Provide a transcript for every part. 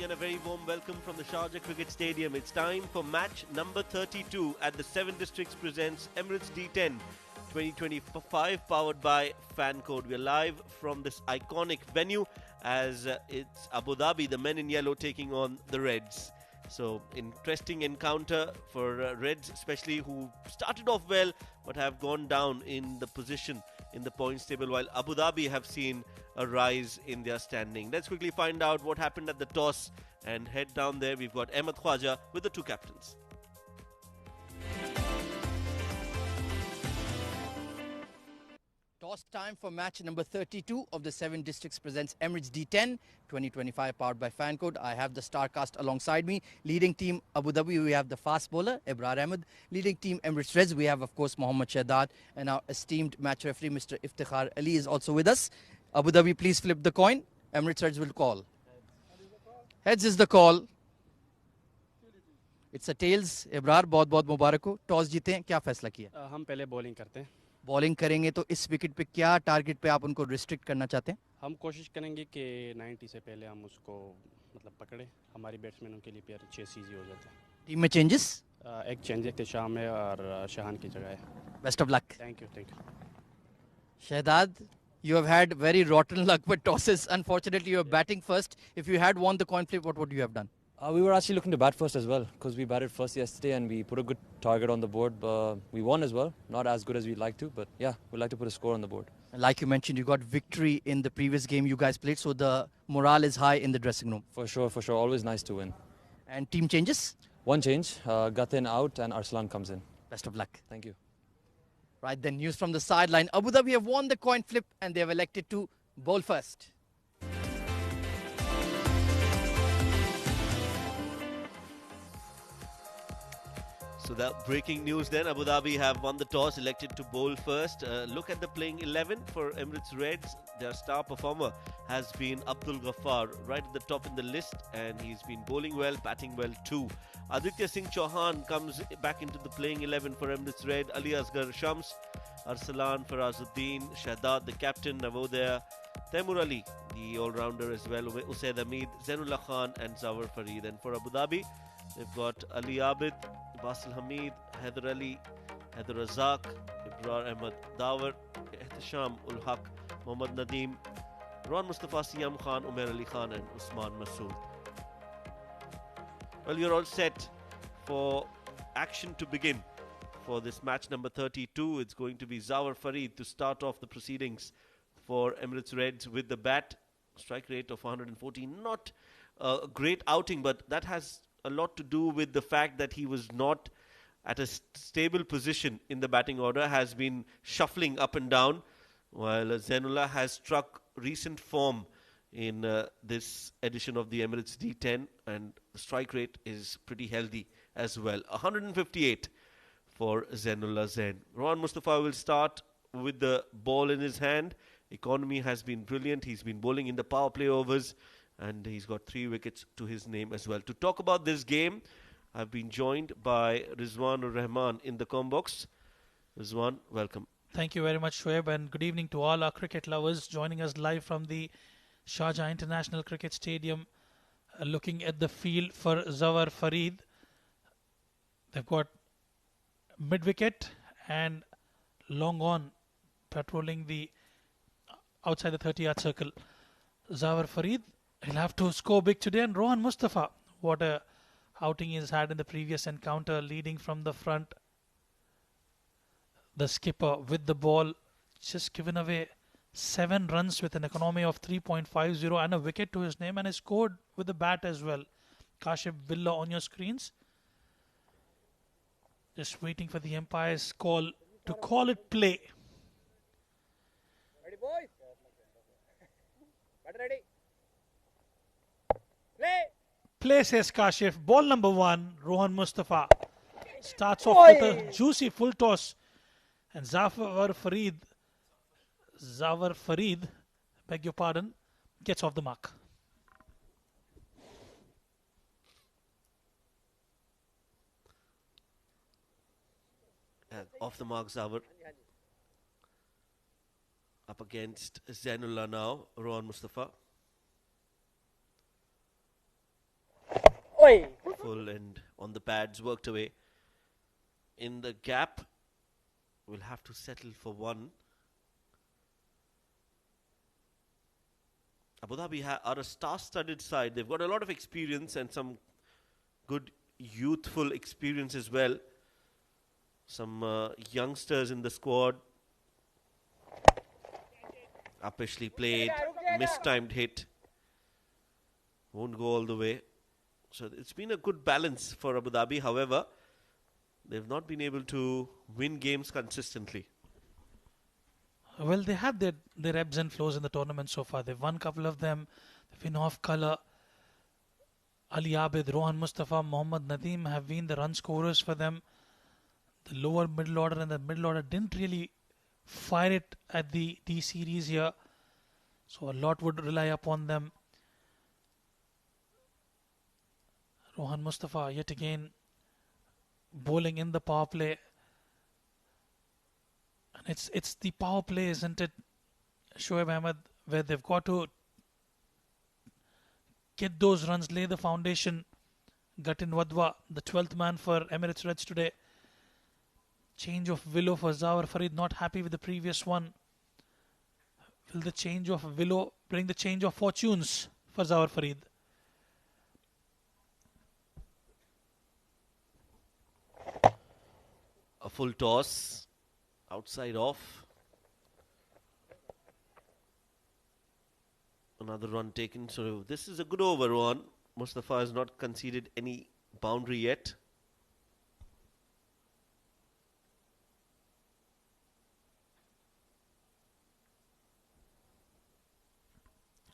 and a very warm welcome from the Sharjah Cricket Stadium. It's time for match number 32 at the 7 Districts presents Emirates D10 2025 powered by Fancode. We're live from this iconic venue as it's Abu Dhabi, the men in yellow taking on the Reds. So, interesting encounter for Reds, especially who started off well but have gone down in the position in the points table, while Abu Dhabi have seen a rise in their standing. Let's quickly find out what happened at the toss and head down there. We've got Ahmed Khwaja with the two captains. Toss time for match number 32 of the 7 Districts presents Emirates D10 2025 powered by Fancode. I have the star cast alongside me. Leading team Abu Dhabi, we have the fast bowler Ibrar Ahmed. Leading team Emirates Reds, we have of course Mohammad Shahzad, and our esteemed match referee Mr. Iftikhar Ali is also with us. Abu Dhabi, please flip the coin. Emirates Reds will call. Heads is the call. It's a tails. Ibrar, बहुत-बहुत मुबारक हो. Toss जीते हैं, क्या फैसला किया? हम पहले bowling करते हैं. बॉलिंग करेंगे तो इस विकेट पे क्या टारगेट पे आप उनको रिस्ट्रिक्ट करना चाहते हैं? हम कोशिश करेंगे कि 90 से पहले हम उसको मतलब पकड़े. हमारी बैट्समैनों के लिए प्यार चेस इजी हो जाता है. टीम में चेंजेस? एक चेंज है शाम है और शाहान की जगह है. Best of luck. Thank you. Shahzad, you have had very rotten luck with tosses. Unfortunately, you are batting first. If you had won the coin flip, what would you have done? We were actually looking to bat first as well because we batted first yesterday and we put a good target on the board. We won as well. Not as good as we'd like to, but yeah, we'd like to put a score on the board. Like you mentioned, you got victory in the previous game you guys played, so the morale is high in the dressing room. For sure. Always nice to win. And team changes? One change, Gatin out and Arslan comes in. Best of luck. Thank you. Right then, news from the sideline. Abu Dhabi have won the coin flip and they have elected to bowl first. So that breaking news then, Abu Dhabi have won the toss, elected to bowl first. Look at the playing 11 for Emirates Reds. Their star performer has been Abdul Ghaffar, right at the top in the list, and he's been bowling well, batting well too. Aditya Singh comes back into the playing 11 for Emirates Red. Ali Asghar Shams, Arsalan, Farazuddin, Shahzad, the captain, Navodaya, Taimur Ali, the all-rounder as well, Usaid Hamid, Zainullah Khan and Zawar Fareed. And for Abu Dhabi, they've got Ali Abid, Basil Hamid, Haider Ali, Haider Razak, Ibrar Ahmed, Dawar, Ihtisham ul Haq, Mohammad Nadeem, Ron Mustafa, Siyam Khan, Umair Ali Khan and Usman Masood. Well, you're all set for action to begin for this match number 32. It's going to be Zawar Fareed to start off the proceedings for Emirates Reds with the bat. Strike rate of 114. Not a great outing, but that has a lot to do with the fact that he was not at a stable position in the batting order, has been shuffling up and down, while Zainullah has struck recent form in this edition of the Emirates D10, and the strike rate is pretty healthy as well. 158 for Zainullah Zain. Rohan Mustafa will start with the ball in his hand. Economy has been brilliant. He's been bowling in the power play overs, and he's got 3 wickets to his name as well. To talk about this game, I've been joined by Rizwan ur Rahman in the combox. Rizwan, welcome. Thank you very much, Shoaib, and good evening to all our cricket lovers joining us live from the Sharjah International Cricket Stadium, looking at the field for Zawar Fareed. They've got mid-wicket and long on, patrolling the outside the 30-yard circle. Zawar Fareed, he'll have to score big today. And Rohan Mustafa, what a outing he's had in the previous encounter, leading from the front. The skipper with the ball, just given away 7 runs with an economy of 3.50 and a wicket to his name, and he scored with the bat as well. Kashif Villa on your screens. Just waiting for the umpire's call to call it play. Ready, boys? Bat ready. Play. Play, says Kashif. Ball number 1, Rohan Mustafa. Starts off with a juicy full toss. And Zawar Fareed, beg your pardon, gets off the mark. Off the mark, Zawar. Up against Zainullah now, Rohan Mustafa. Full and on the pads, worked away. In the gap, we'll have to settle for one. Abu Dhabi are a star-studded side. They've got a lot of experience and some good youthful experience as well. Some youngsters in the squad. Uppishly played, mistimed hit. Won't go all the way. So it's been a good balance for Abu Dhabi. However, they've not been able to win games consistently. Well, they have their ebbs and flows in the tournament so far. They've won a couple of them. They've been off colour. Ali Abid, Rohan Mustafa, Mohammad Nadeem have been the run scorers for them. The lower middle order and the middle order didn't really fire it at the D series here. So a lot would rely upon them. Rohan Mustafa yet again bowling in the power play. And it's the power play, isn't it, Shoaib Ahmed, where they've got to get those runs, lay the foundation. Gatin Wadwa, the 12th man for Emirates Reds today. Change of willow for Zawar Farid, not happy with the previous one. Will the change of willow bring the change of fortunes for Zawar Farid? A full toss, outside off. Another run taken. So this is a good over, Rohan. Mustafa has not conceded any boundary yet.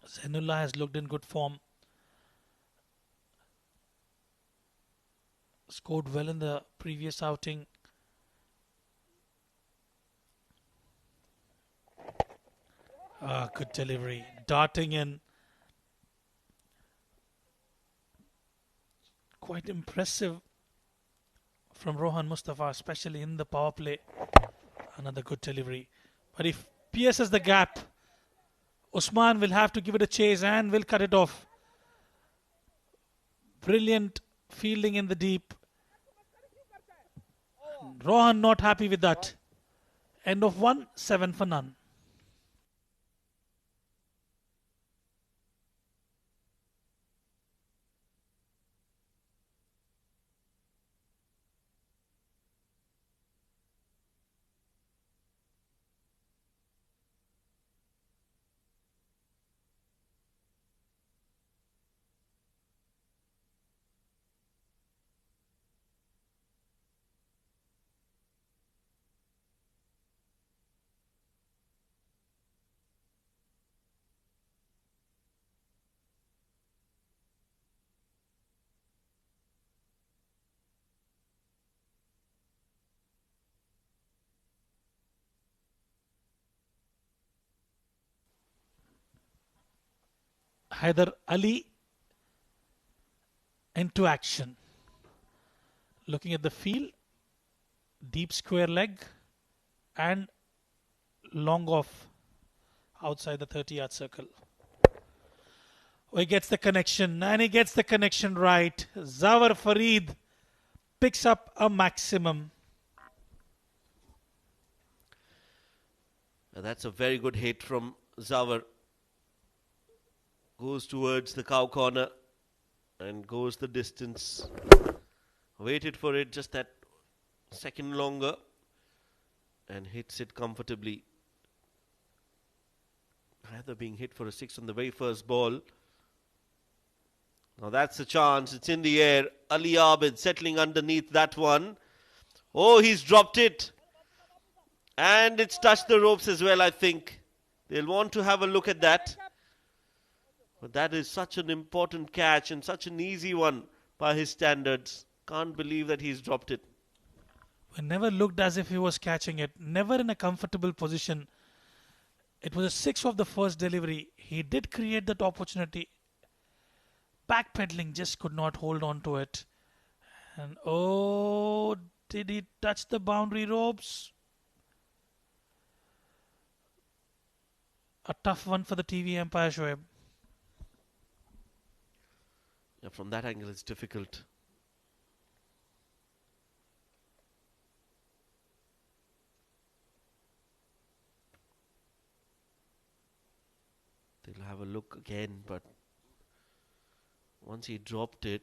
Zainullah has looked in good form. Scored well in the previous outing. Good delivery. Darting in. Quite impressive from Rohan Mustafa, especially in the power play. Another good delivery. But if pierces the gap, Usman will have to give it a chase and will cut it off. Brilliant fielding in the deep. Rohan not happy with that. End of 1, 7 for none. Haider Ali into action. Looking at the field, deep square leg and long off outside the 30-yard circle. He gets the connection and he gets the connection right. Zawar Farid picks up a maximum. That's a very good hit from Zawar. Goes towards the cow corner and goes the distance. Waited for it just that second longer and hits it comfortably. Either being hit for a 6 on the very first ball. Now that's a chance. It's in the air. Ali Abid settling underneath that one. Oh, he's dropped it. And it's touched the ropes as well, I think. They'll want to have a look at that. But that is such an important catch and such an easy one by his standards. Can't believe that he's dropped it. It never looked as if he was catching it. Never in a comfortable position. It was a 6 of the first delivery. He did create that opportunity. Backpedaling, just could not hold on to it. And oh, did he touch the boundary ropes? A tough one for the TV umpire, Shoaib. Yeah, from that angle, it's difficult. They'll have a look again, but once he dropped it,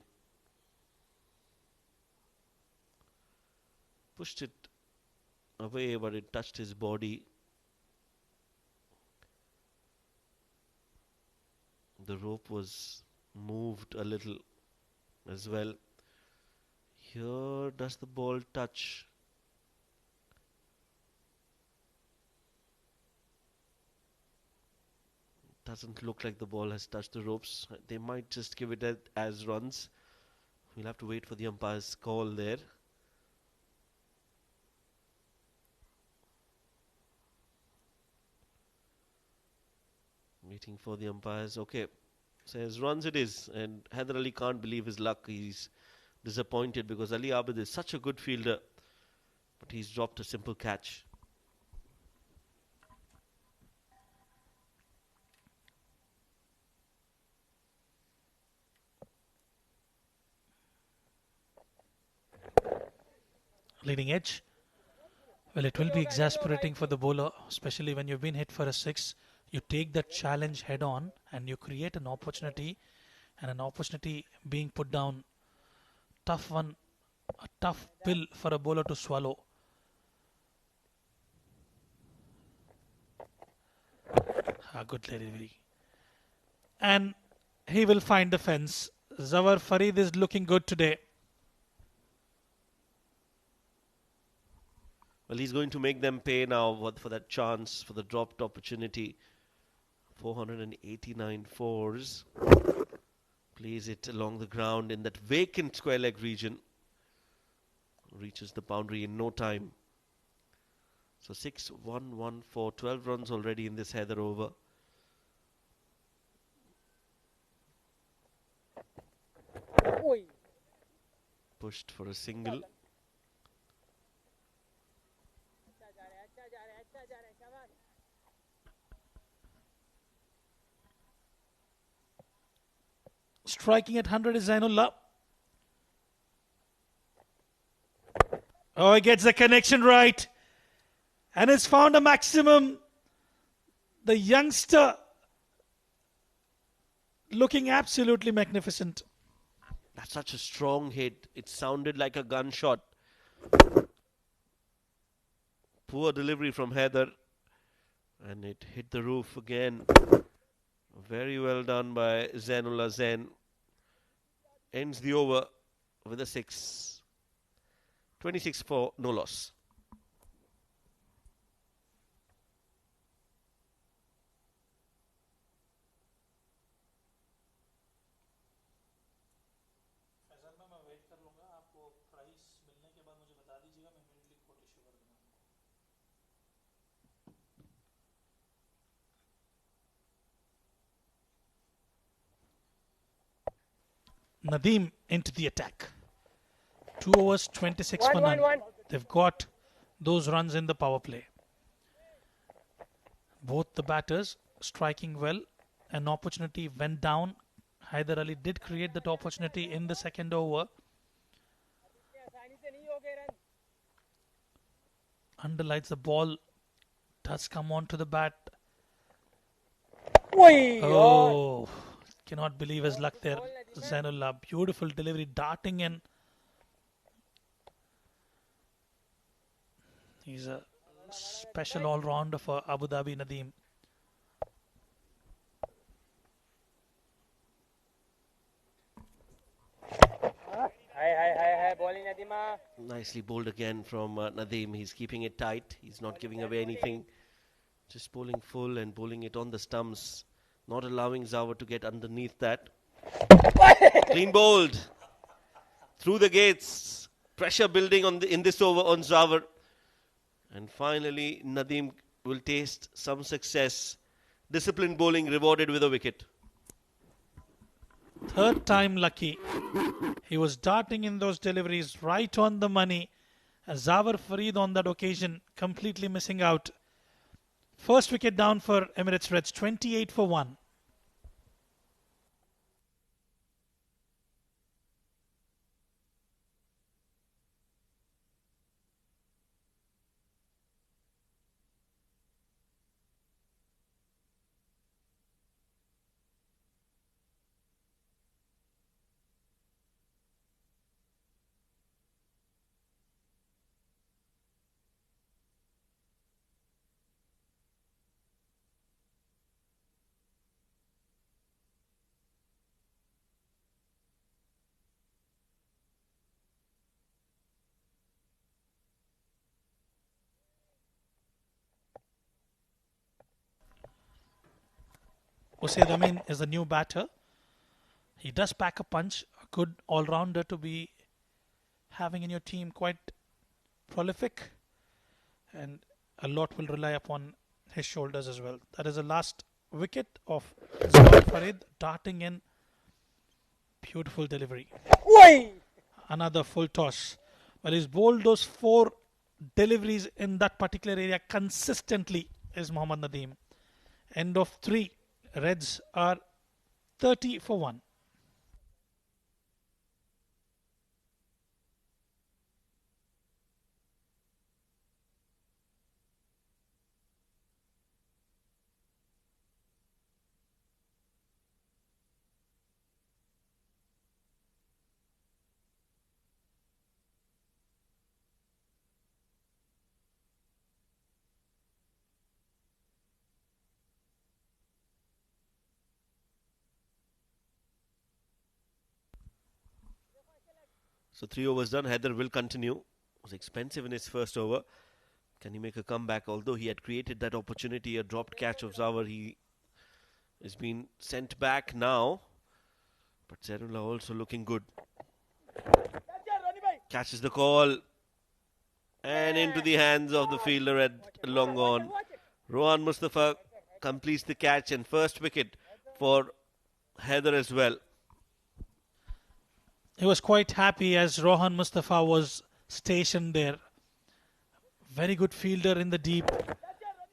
pushed it away, but it touched his body. The rope was moved a little as well. Here, does the ball touch? Doesn't look like the ball has touched the ropes. They might just give it as runs. We'll have to wait for the umpire's call there. Waiting for the umpires. Okay, says runs it is. And Haider Ali can't believe his luck. He's disappointed because Ali Abid is such a good fielder, but he's dropped a simple catch. Leading edge. Well, it will be exasperating for the bowler, especially when you've been hit for a 6. You take that challenge head on and you create an opportunity, and an opportunity being put down. Tough one, a tough pill for a bowler to swallow. Good delivery. And he will find the fence. Zawar Farid is looking good today. Well, he's going to make them pay now for that chance, for the dropped opportunity. 489 fours. Plays it along the ground in that vacant square leg region. Reaches the boundary in no time. So 6-1-1 for 12 runs already in this Haider over. Pushed for a single. Striking at 100 is Zainullah. Oh, he gets the connection right. And has found a maximum. The youngster looking absolutely magnificent. That's such a strong hit. It sounded like a gunshot. Poor delivery from Haider. And it hit the roof again. Very well done by Zainullah Zain. Ends the over with a 6. 26 for no loss. Nadeem into the attack. 2 overs, 26 for none. They've got those runs in the power play. Both the batters striking well. An opportunity went down. Haider Ali did create that opportunity in the second over. Underlights the ball. Does come on to the bat. Oh, cannot believe his luck there. Zainullah, beautiful delivery, darting in. He's a special all-rounder for Abu Dhabi, Nadeem. Nicely bowled again from Nadeem. He's keeping it tight. He's not giving away anything. Just bowling full and bowling it on the stumps. Not allowing Zawar to get underneath that. Clean bowled. Through the gates. Pressure building in this over on Zawar. And finally, Nadeem will taste some success. Disciplined bowling rewarded with a wicket. Third time lucky. He was darting in those deliveries right on the money. And Zawar Farid on that occasion completely missing out. First wicket down for Emirates, 28 for 1. Usaid Amin is the new batter. He does pack a punch, a good all-rounder to be having in your team, quite prolific, and a lot will rely upon his shoulders as well. That is the last wicket of Zawar Farid, darting in. Beautiful delivery. Another full toss. Well, he's bowled those 4 deliveries in that particular area consistently is Mohammad Nadeem. End of 3. Reds are 30 for 1. So 3 overs done. Haider will continue. Was expensive in his first over. Can he make a comeback? Although he had created that opportunity, a dropped catch of Zawar, he is being sent back now. But Zainullah also looking good. Catches the call. And into the hands of the fielder at long on. Rohan Mustafa completes the catch and first wicket for Haider as well. He was quite happy as Rohan Mustafa was stationed there. Very good fielder in the deep.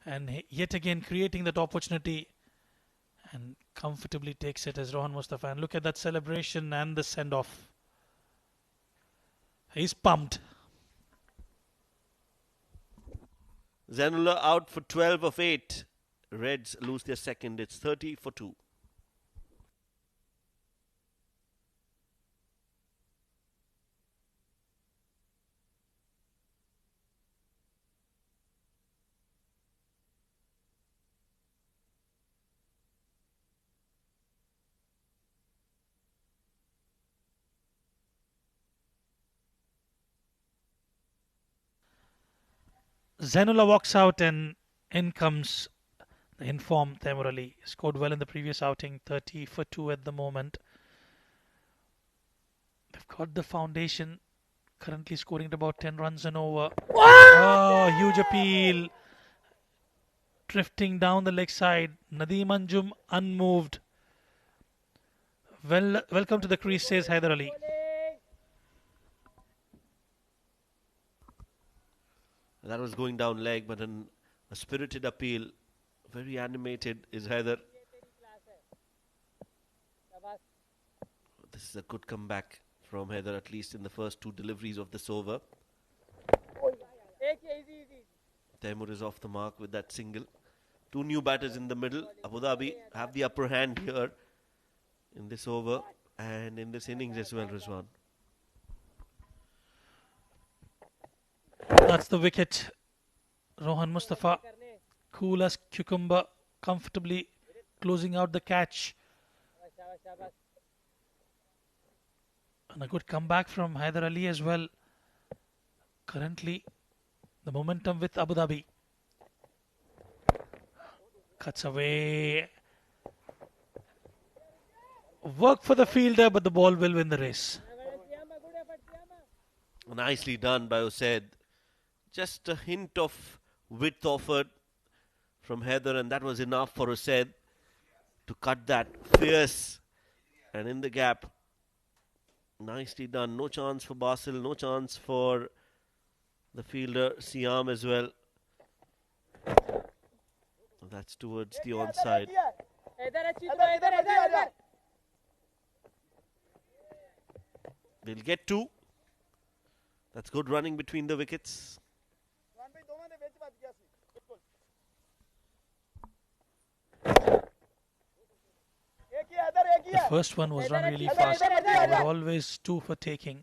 And yet again creating that opportunity. And comfortably takes it as Rohan Mustafa. And look at that celebration and the send-off. He's pumped. Zainullah out for 12 of 8. Reds lose their second. It's 30 for 2. Zainullah walks out and in comes the informed Taimur Ali. Scored well in the previous outing, 30 for 2 at the moment. They've got the foundation, currently scoring at about 10 runs and over. Oh, huge appeal. Drifting down the leg side. Nadeem Anjum unmoved. Welcome to the crease, says Haider Ali. That was going down leg, but a spirited appeal. Very animated is Haider. This is a good comeback from Haider, at least in the first 2 deliveries of this over. Taimur is off the mark with that single. 2 new batters in the middle. Abu Dhabi have the upper hand here in this over and in this innings as well, Rizwan. That's the wicket. Rohan Mustafa, cool as cucumber, comfortably closing out the catch. And a good comeback from Haider Ali as well. Currently, the momentum with Abu Dhabi. Cuts away. Work for the fielder, but the ball will win the race. Nicely done by Usaid. Just a hint of width offered from Haider, and that was enough for Usaid to cut that fierce and in the gap. Nicely done. No chance for Basil, no chance for the fielder Siyam as well. That's towards the onside. They'll get 2. That's good running between the wickets. The first one was run really fast. There were always 2 for taking.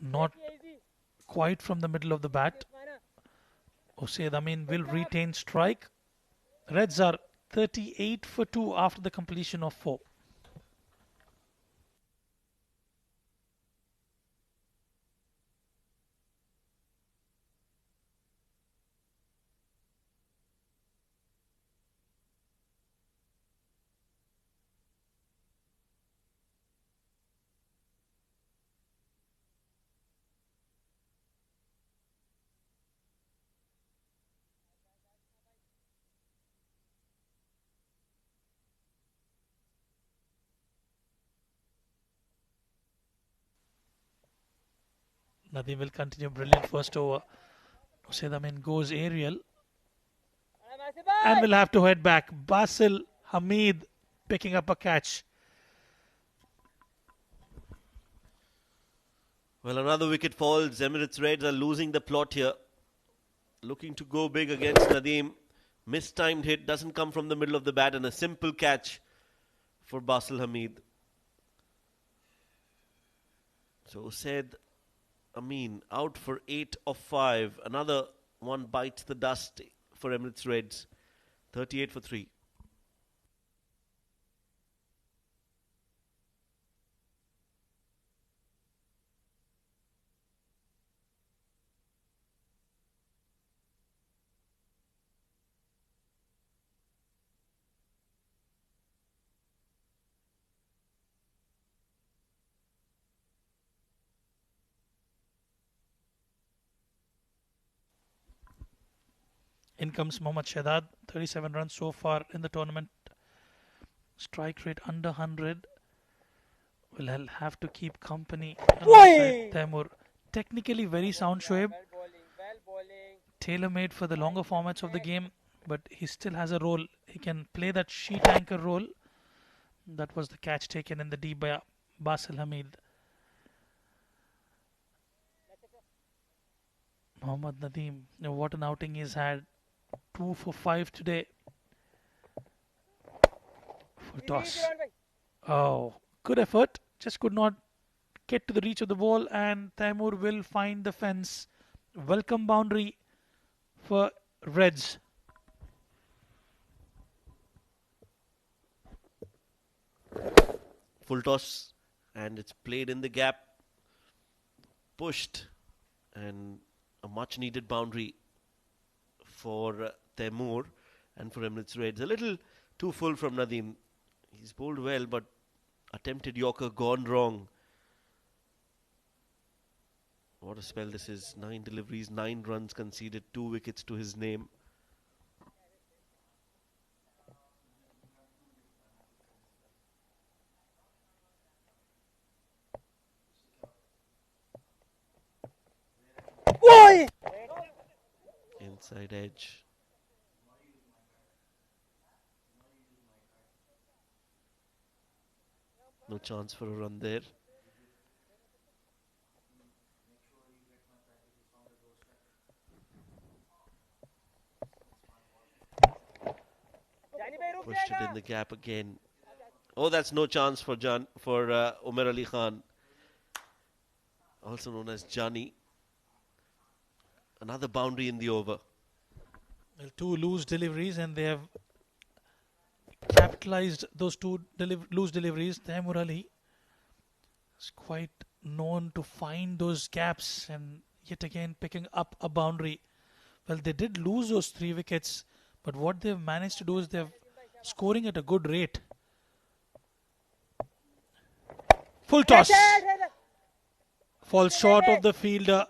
Not quite from the middle of the bat. Usaid Amin will retain strike. Reds are 38 for 2 after the completion of 4. Nadeem will continue. Brilliant first over. Sedamin goes aerial and will have to head back. Basil Hamid picking up a catch. Well, another wicket falls. Emirates Reds are losing the plot here. Looking to go big against Nadeem. Mistimed hit doesn't come from the middle of the bat, and a simple catch for Basil Hamid. So said Amin out for 8 of 5. Another one bites the dust for Emirates Reds. 38 for 3. In comes Mohammad Shahzad, 37 runs so far in the tournament. Strike rate under 100. Will have to keep company alongside Taimur. Technically very sound Shoaib. Tailor-made for the longer formats of the game, but he still has a role. He can play that sheet anchor role. That was the catch taken in the deep by Basil Hamid. Mohammad Nadeem, what an outing he's had. 2 for 5 today. For toss. Oh, good effort. Just could not get to the reach of the ball, and Taimur will find the fence. Welcome boundary for Reds. Full toss, and it's played in the gap. Pushed, and a much needed boundary for Taimur and for Emirates Reds. A little too full from Nadeem. He's bowled well, but attempted Yorker gone wrong. What a spell this is. 9 deliveries, 9 runs conceded, 2 wickets to his name. Inside edge. No chance for a run there. Pushed it in the gap again. Oh, that's no chance for Umar Ali Khan, also known as Jani. Another boundary in the over. Well, 2 loose deliveries, and they have capitalized those 2 loose deliveries. Taimur Ali is quite known to find those gaps and yet again picking up a boundary. Well, they did lose those 3 wickets, but what they've managed to do is they're scoring at a good rate. Full toss. Falls short of the fielder,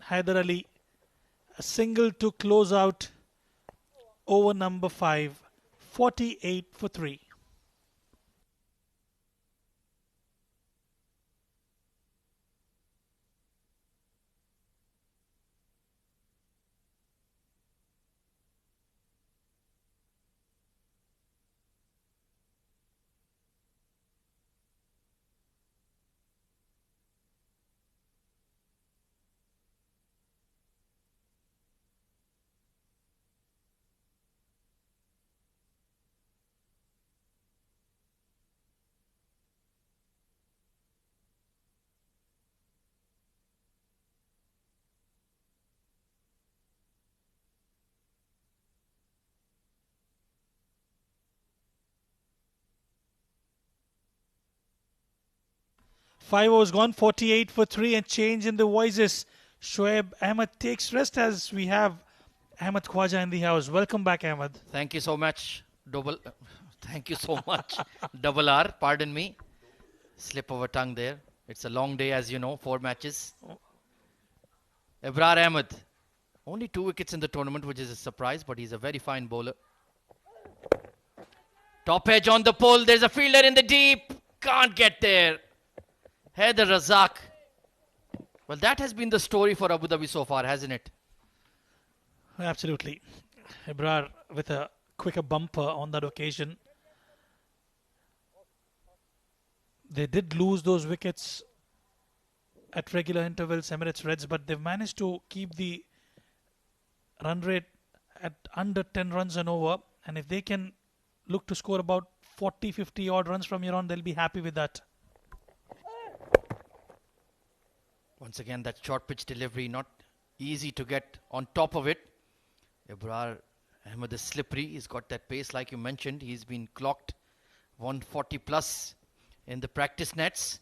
Haider Ali. A single to close out over number 5. 48 for 3. Five overs gone, 48 for 3, and change in the voices. Shoaib Ahmed takes rest as we have Ahmed Khwaja in the house. Welcome back, Ahmed. Thank you so much. Thank you so much. Double R, pardon me. Slip of a tongue there. It's a long day, as you know, 4 matches. Ibrar Ahmed. Only 2 wickets in the tournament, which is a surprise, but he's a very fine bowler. Top edge on the pole. There's a fielder in the deep. Can't get there. Haider Razak. Well, that has been the story for Abu Dhabi so far, hasn't it? Absolutely. Ibrar with a quicker bumper on that occasion. They did lose those wickets at regular intervals, Emirates Reds, but they've managed to keep the run rate at under 10 runs and over. And if they can look to score about 40, 50 odd runs from here on, they'll be happy with that. Once again, that short pitch delivery, not easy to get on top of it. Ibrar Ahmed is slippery. He's got that pace like you mentioned. He's been clocked 140 plus in the practice nets.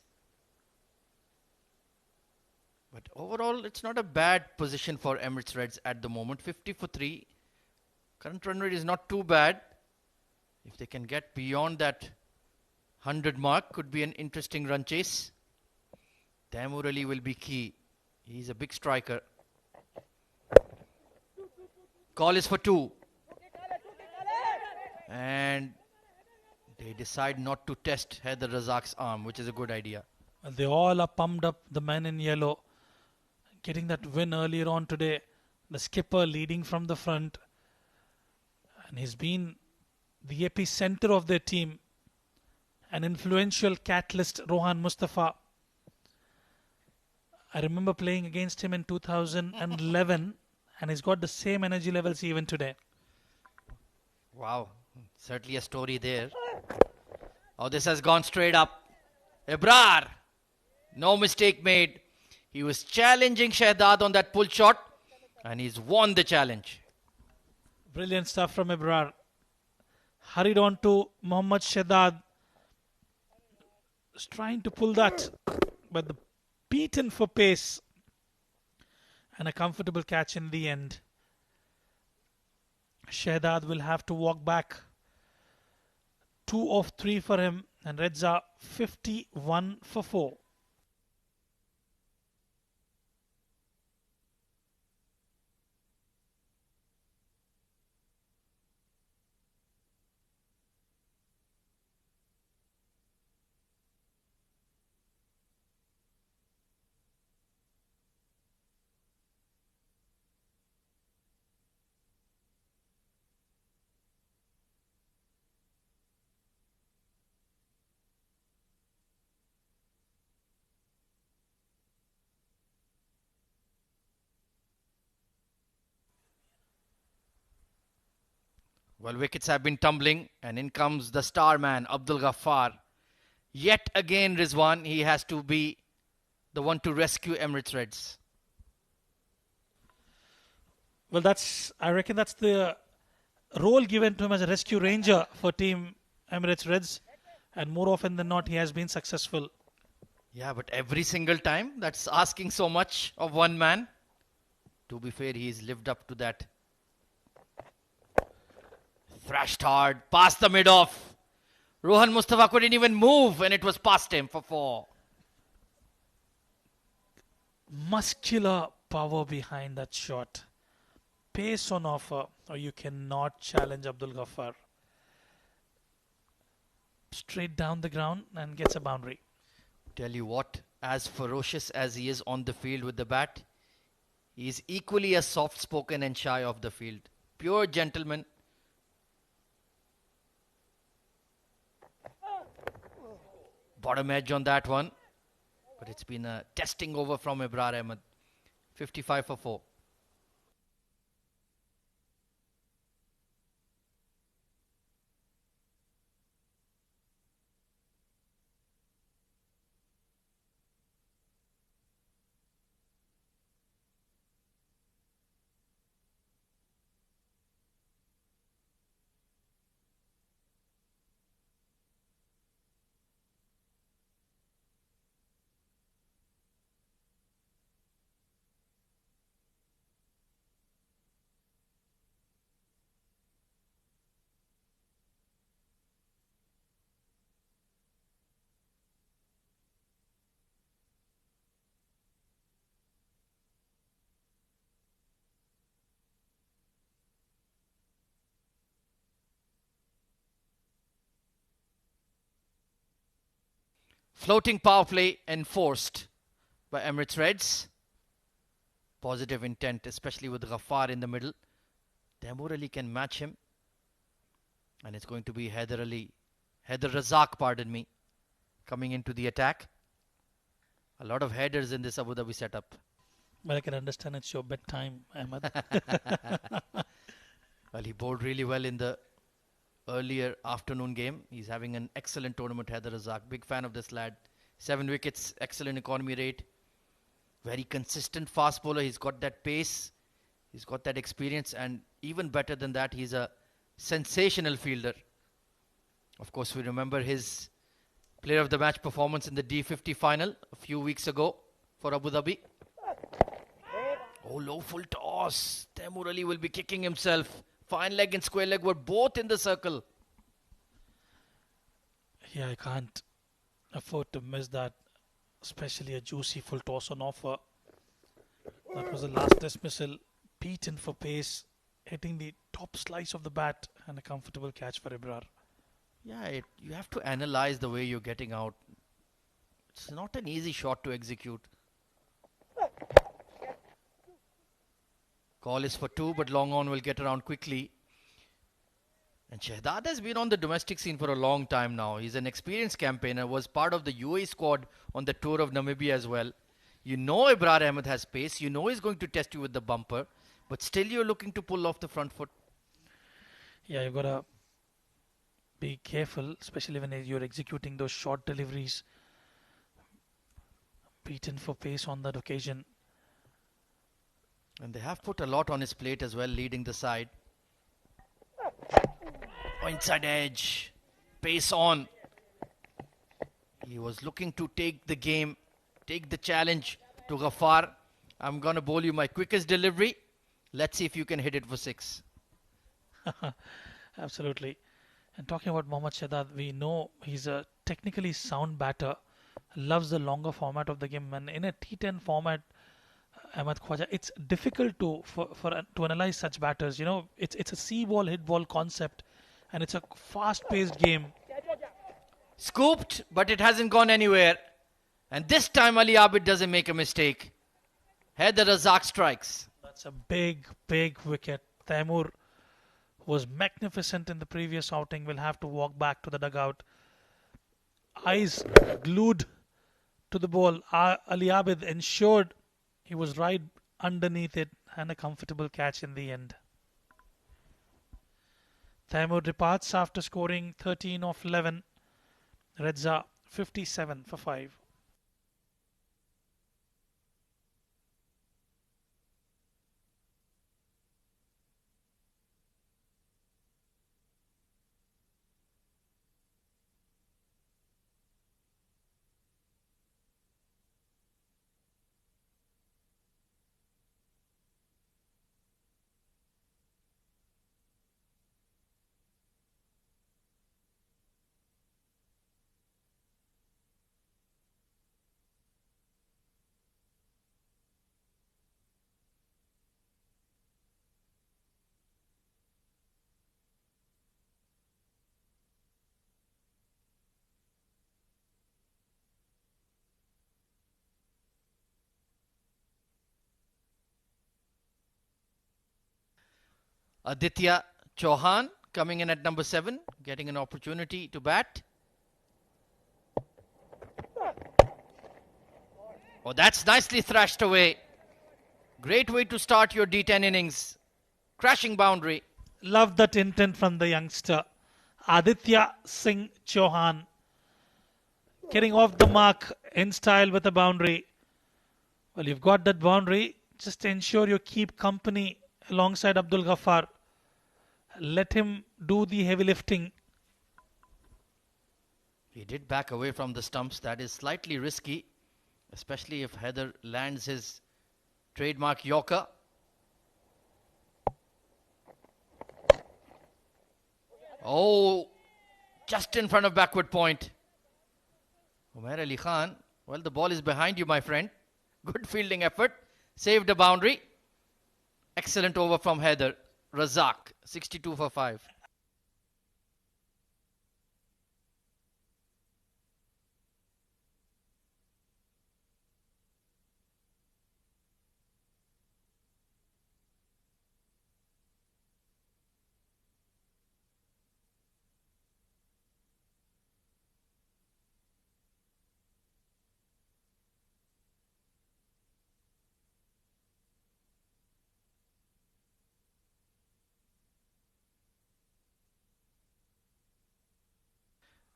But overall, it's not a bad position for Emirates Reds at the moment. 50 for 3. Current run rate is not too bad. If they can get beyond that 100 mark, could be an interesting run chase. Taimur Ali will be key. He's a big striker. Call is for 2. And they decide not to test Haider Razak's arm, which is a good idea. Well, they all are pumped up, the men in yellow. Getting that win earlier on today. The skipper leading from the front. And he's been the epicenter of their team. An influential catalyst, Rohan Mustafa. I remember playing against him in 2011, and he's got the same energy levels even today. Wow, certainly a story there. Oh, this has gone straight up. Ibrar, no mistake made. He was challenging Shahdad on that pull shot, and he's won the challenge. Brilliant stuff from Ibrar. Hurried on to Mohammad Shahdad. Was trying to pull that, but the beaten for pace. And a comfortable catch in the end. Shahdad will have to walk back. 2 of 3 for him, and Reds are 51 for 4. Well, wickets have been tumbling, and in comes the star man, Abdul Ghaffar. Yet again, Rizwan, he has to be the one to rescue Emirates Reds. Well, I reckon that's the role given to him as a rescue ranger for Team Emirates Reds. And more often than not, he has been successful. Yeah, but every single time, that's asking so much of one man. To be fair, he's lived up to that. Thrashed hard, past the mid-off. Rohan Mustafa couldn't even move, and it was past him for 4. Muscular power behind that shot. Pace on offer, or you cannot challenge Abdul Ghaffar. Straight down the ground and gets a boundary. Tell you what, as ferocious as he is on the field with the bat, he is equally as soft-spoken and shy of the field. Pure gentleman. Bottom edge on that one. But it's been a testing over from Ibrar Ahmed. 55 for 4. Floating power play enforced. by Emirates Reds. Positive intent, especially with Ghaffar in the middle. Taimur Ali can match him. And it's going to be Haider Razak, pardon me, coming into the attack. A lot of headers in this Abu Dhabi setup. But I can understand it's your bedtime, Ahmed. Well, he bowled really well in the earlier afternoon game. He's having an excellent tournament, Haider Razak. Big fan of this lad. 7 wickets, excellent economy rate. Very consistent fast bowler. He's got that pace. He's got that experience. And even better than that, he's a sensational fielder. Of course, we remember his player of the match performance in the D50 final a few weeks ago for Abu Dhabi. Oh, low full toss. Taimur Ali will be kicking himself. Fine leg and square leg were both in the circle. Yeah, I can't afford to miss that. Especially a juicy full toss on offer. That was the last dismissal. Beaten for pace. Hitting the top slice of the bat. And a comfortable catch for Ibrar. Yeah, you have to analyze the way you're getting out. It's not an easy shot to execute. Call is for 2, but long on will get around quickly. And Shahdad has been on the domestic scene for a long time now. He's an experienced campaigner, was part of the UAE squad on the tour of Namibia as well. You know Ibrar Ahmed has pace. You know he's going to test you with the bumper. But still you're looking to pull off the front foot. Yeah, you've got to be careful, especially when you're executing those short deliveries. Beaten for pace on that occasion. And they have put a lot on his plate as well, leading the side. Oh, inside edge. Pace on. He was looking to take the game, take the challenge to Ghaffar. I'm going to bowl you my quickest delivery. Let's see if you can hit it for 6. Absolutely. And talking about Mohammad Shahdad, we know he's a technically sound batter. Loves the longer format of the game. And in a T10 format, Ahmed Khwaja, it's difficult to analyze such batters. You know, it's a see ball, hit ball concept. And it's a fast-paced game. Scooped, but it hasn't gone anywhere. And this time Ali Abid doesn't make a mistake. Haider Razak strikes. That's a big, big wicket. Taimur was magnificent in the previous outing. Will have to walk back to the dugout. Eyes glued to the ball. Ali Abid ensured he was right underneath it and a comfortable catch in the end. Taimur departs after scoring 13 of 11. Reds are 57 for 5. Aditya Chauhan coming in at number 7, getting an opportunity to bat. Oh, that's nicely thrashed away. Great way to start your D10 innings. Crashing boundary. Love that intent from the youngster. Aditya Singh Chauhan. Getting off the mark in style with a boundary. Well, you've got that boundary. Just ensure you keep company alongside Abdul Ghaffar. Let him do the heavy lifting. He did back away from the stumps. That is slightly risky, especially if Haider lands his trademark Yorker. Oh, just in front of backward point. Umair Ali Khan, well, the ball is behind you, my friend. Good fielding effort. Saved a boundary. Excellent over from Haider Razak, 62 for 5.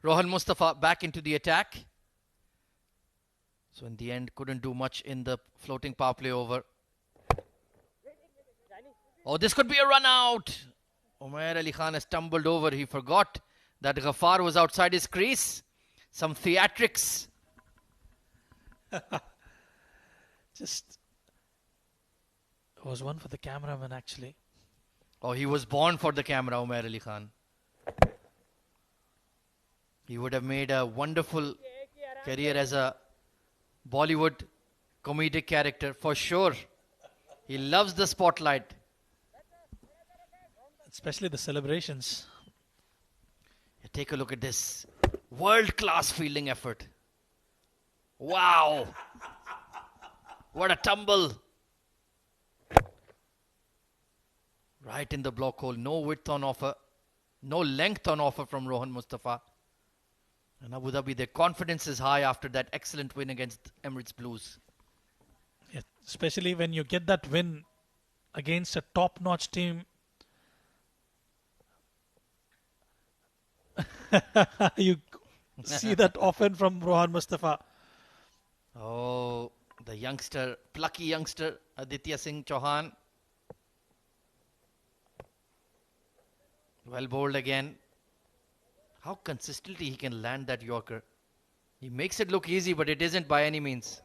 Rohan Mustafa back into the attack. So in the end, couldn't do much in the floating power play over. Oh, this could be a run out. Umair Ali Khan has tumbled over. He forgot that Ghaffar was outside his crease. Some theatrics. Just was one for the cameraman actually. Oh, he was born for the camera, Umair Ali Khan. He would have made a wonderful career as a Bollywood comedic character for sure. He loves the spotlight. Especially the celebrations. Take a look at this. World-class fielding effort. Wow. What a tumble. Right in the block hole. No width on offer. No length on offer from Rohan Mustafa. And Abu Dhabi, their confidence is high after that excellent win against Emirates Blues. Yeah, especially when you get that win against a top-notch team. You see that often from Rohan Mustafa. Oh, the youngster, plucky youngster, Aditya Singh Chauhan. Well bowled again. How consistently he can land that Yorker. He makes it look easy, but it isn't by any means.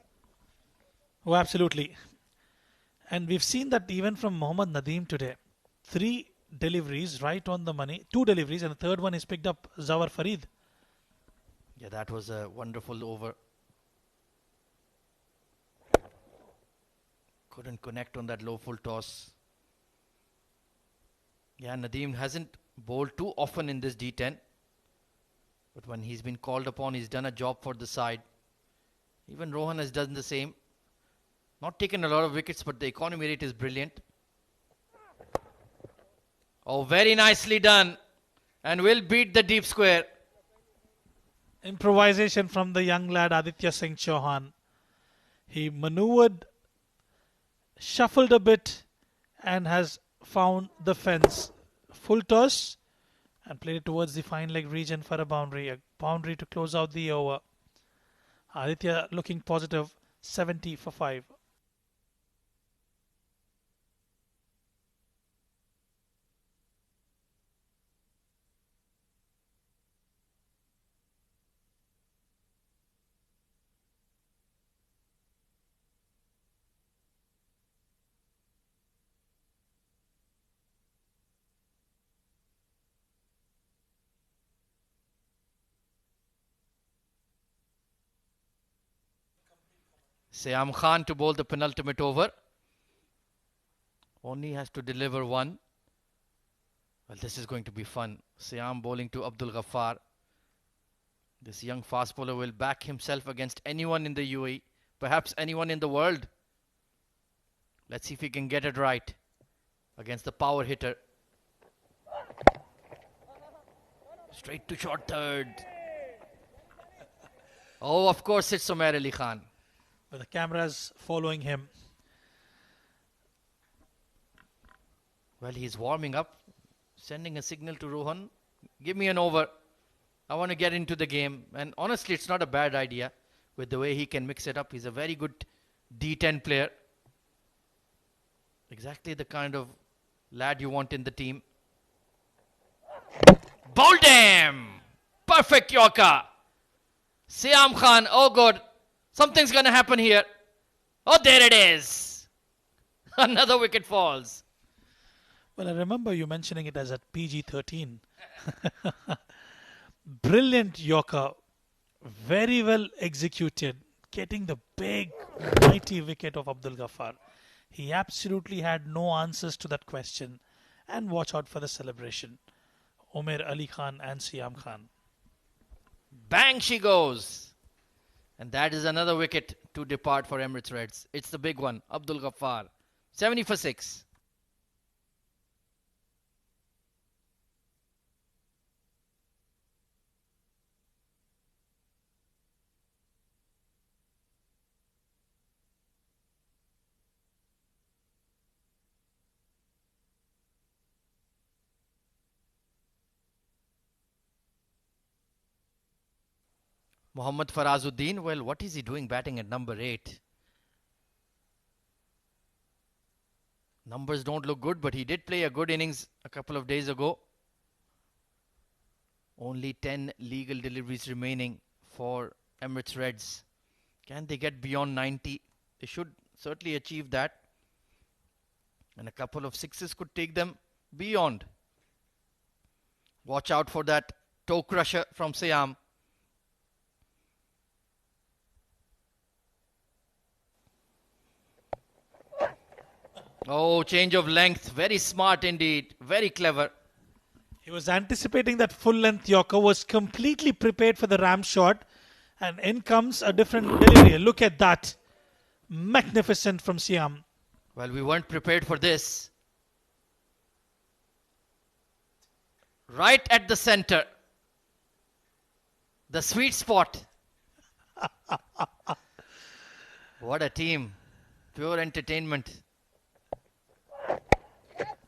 Oh, absolutely. And we've seen that even from Mohammad Nadeem today. 3 deliveries right on the money. 2 deliveries, and the third one is picked up Zawar Farid. Yeah, that was a wonderful over. Couldn't connect on that low full toss. Yeah, Nadeem hasn't bowled too often in this D10. But when he's been called upon, he's done a job for the side. Even Rohan has done the same. Not taken a lot of wickets, but the economy rate is brilliant. Oh, very nicely done. And will beat the deep square. Improvisation from the young lad Aditya Singh Chauhan. He maneuvered, shuffled a bit, and has found the fence. Full toss and played it towards the fine leg region for a boundary to close out the over. Aditya looking positive, 70 for 5. Siyam Khan to bowl the penultimate over. Only has to deliver one. Well, this is going to be fun. Siyam bowling to Abdul Ghaffar. This young fast bowler will back himself against anyone in the UAE. Perhaps anyone in the world. Let's see if he can get it right against the power hitter. Straight to short third. Oh, of course it's Umair Ali Khan. But the camera's following him. Well, he's warming up, sending a signal to Rohan. Give me an over. I want to get into the game. And honestly, it's not a bad idea with the way he can mix it up. He's a very good D10 player. Exactly the kind of lad you want in the team. Bowled him! Perfect Yorker. Siyam Khan, oh good. Something's going to happen here. Oh, there it is. Another wicket falls. Well, I remember you mentioning it as at PG-13. Brilliant Yorker. Very well executed. Getting the big, mighty wicket of Abdul Ghaffar. He absolutely had no answers to that question. And watch out for the celebration. Umair Ali Khan and Siyam Khan. Bang she goes. And that is another wicket to depart for Emirates Reds. It's the big one. Abdul Ghaffar. 70 for 6. Mohammad Farazuddin. Well, what is he doing batting at number 8? Numbers don't look good, but he did play a good innings a couple of days ago. Only 10 legal deliveries remaining for Emirates Reds. Can they get beyond 90? They should certainly achieve that. And a couple of sixes could take them beyond. Watch out for that toe crusher from Siyam. Oh, change of length. Very smart indeed. Very clever. He was anticipating that full length Yorker, was completely prepared for the ram shot, and in comes a different delivery. Look at that. Magnificent from Siyam. Well, we weren't prepared for this. Right at the center. The sweet spot. What a team. Pure entertainment.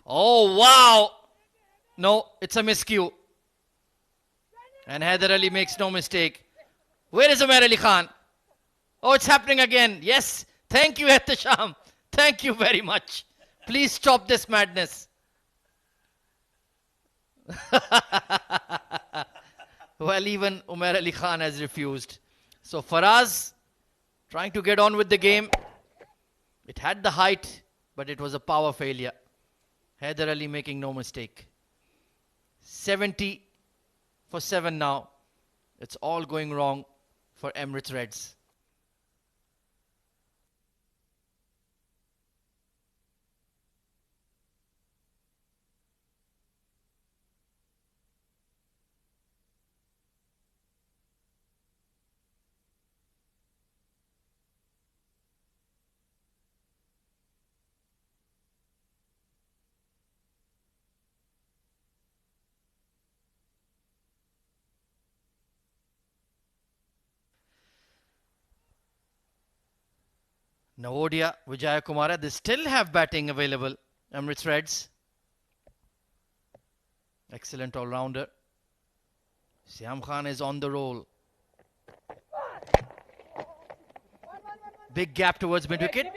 Oh, wow. No, it's a miscue. And Haider Ali makes no mistake. Where is Umar Ali Khan? Oh, it's happening again. Yes. Thank you, Ehtisham. Thank you very much. Please stop this madness. Well, even Umar Ali Khan has refused. So Faraz trying to get on with the game. It had the height, but it was a power failure. Haider Ali making no mistake. 70 for 7 now. It's all going wrong for Emirates Reds. Navodaya, Vijaya Kumara, they still have batting available. Emirates Reds. Excellent all-rounder. Siyam Khan is on the roll. Big gap towards mid-wicket.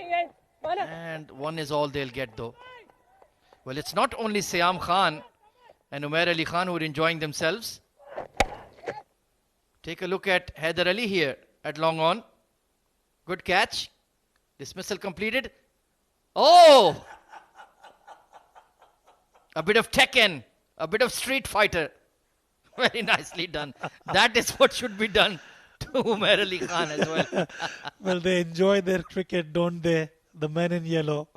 And one is all they'll get though. Well, it's not only Siyam Khan and Umar Ali Khan who are enjoying themselves. Take a look at Haider Ali here at long on. Good catch. Dismissal completed. Oh! A bit of Tekken. A bit of Street Fighter. Very nicely done. That is what should be done to Umar Ali Khan as well. Well, they enjoy their cricket, don't they? The men in yellow.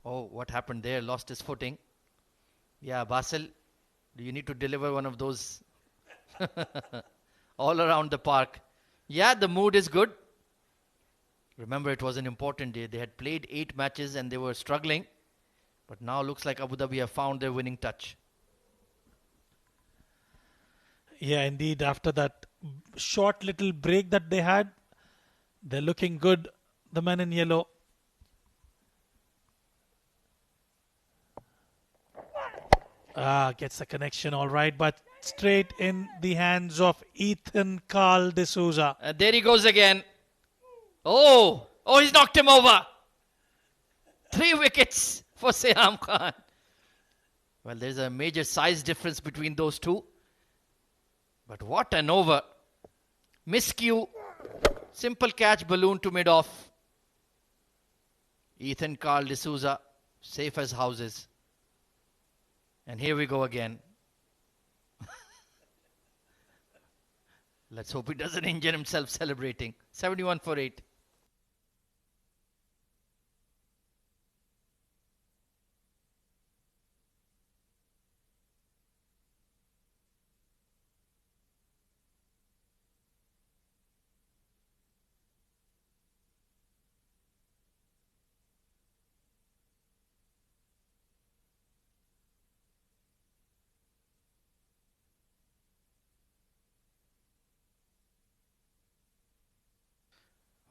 Oh, what happened there? Lost his footing. Yeah, Basil, do you need to deliver one of those all around the park? Yeah, the mood is good. Remember, it was an important day. They had played 8 matches and they were struggling. But now looks like Abu Dhabi have found their winning touch. Yeah, indeed. After that short little break that they had, they're looking good, the men in yellow. Gets the connection all right, but straight in the hands of Ethan Carl D'Souza. There he goes again. Oh, he's knocked him over. 3 wickets for Siyam Khan. Well, there's a major size difference between those two. But what an over. Miscue. Simple catch, balloon to mid-off. Ethan Carl D'Souza, safe as houses. And here we go again. Let's hope he doesn't injure himself celebrating. 71 for 8.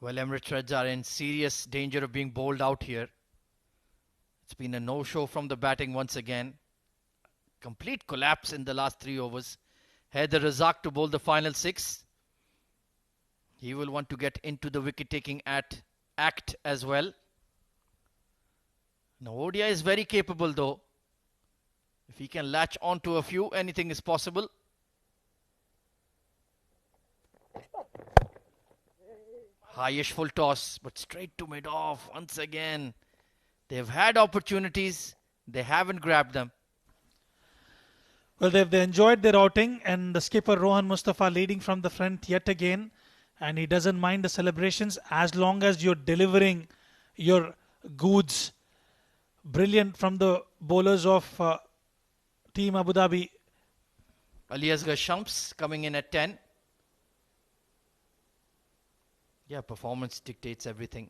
Well, Emirates Reds are in serious danger of being bowled out here. It's been a no-show from the batting once again. Complete collapse in the last 3 overs. Haider Razak to bowl the final 6. He will want to get into the wicket-taking act as well. Now ODI is very capable though. If he can latch on to a few, anything is possible. Highish full toss, but straight to mid-off once again. They've had opportunities. They haven't grabbed them. Well, they've enjoyed their outing, and the skipper Rohan Mustafa leading from the front yet again. And he doesn't mind the celebrations as long as you're delivering your goods. Brilliant from the bowlers of Team Abu Dhabi. Ali Asghar Shams coming in at 10. Yeah, performance dictates everything.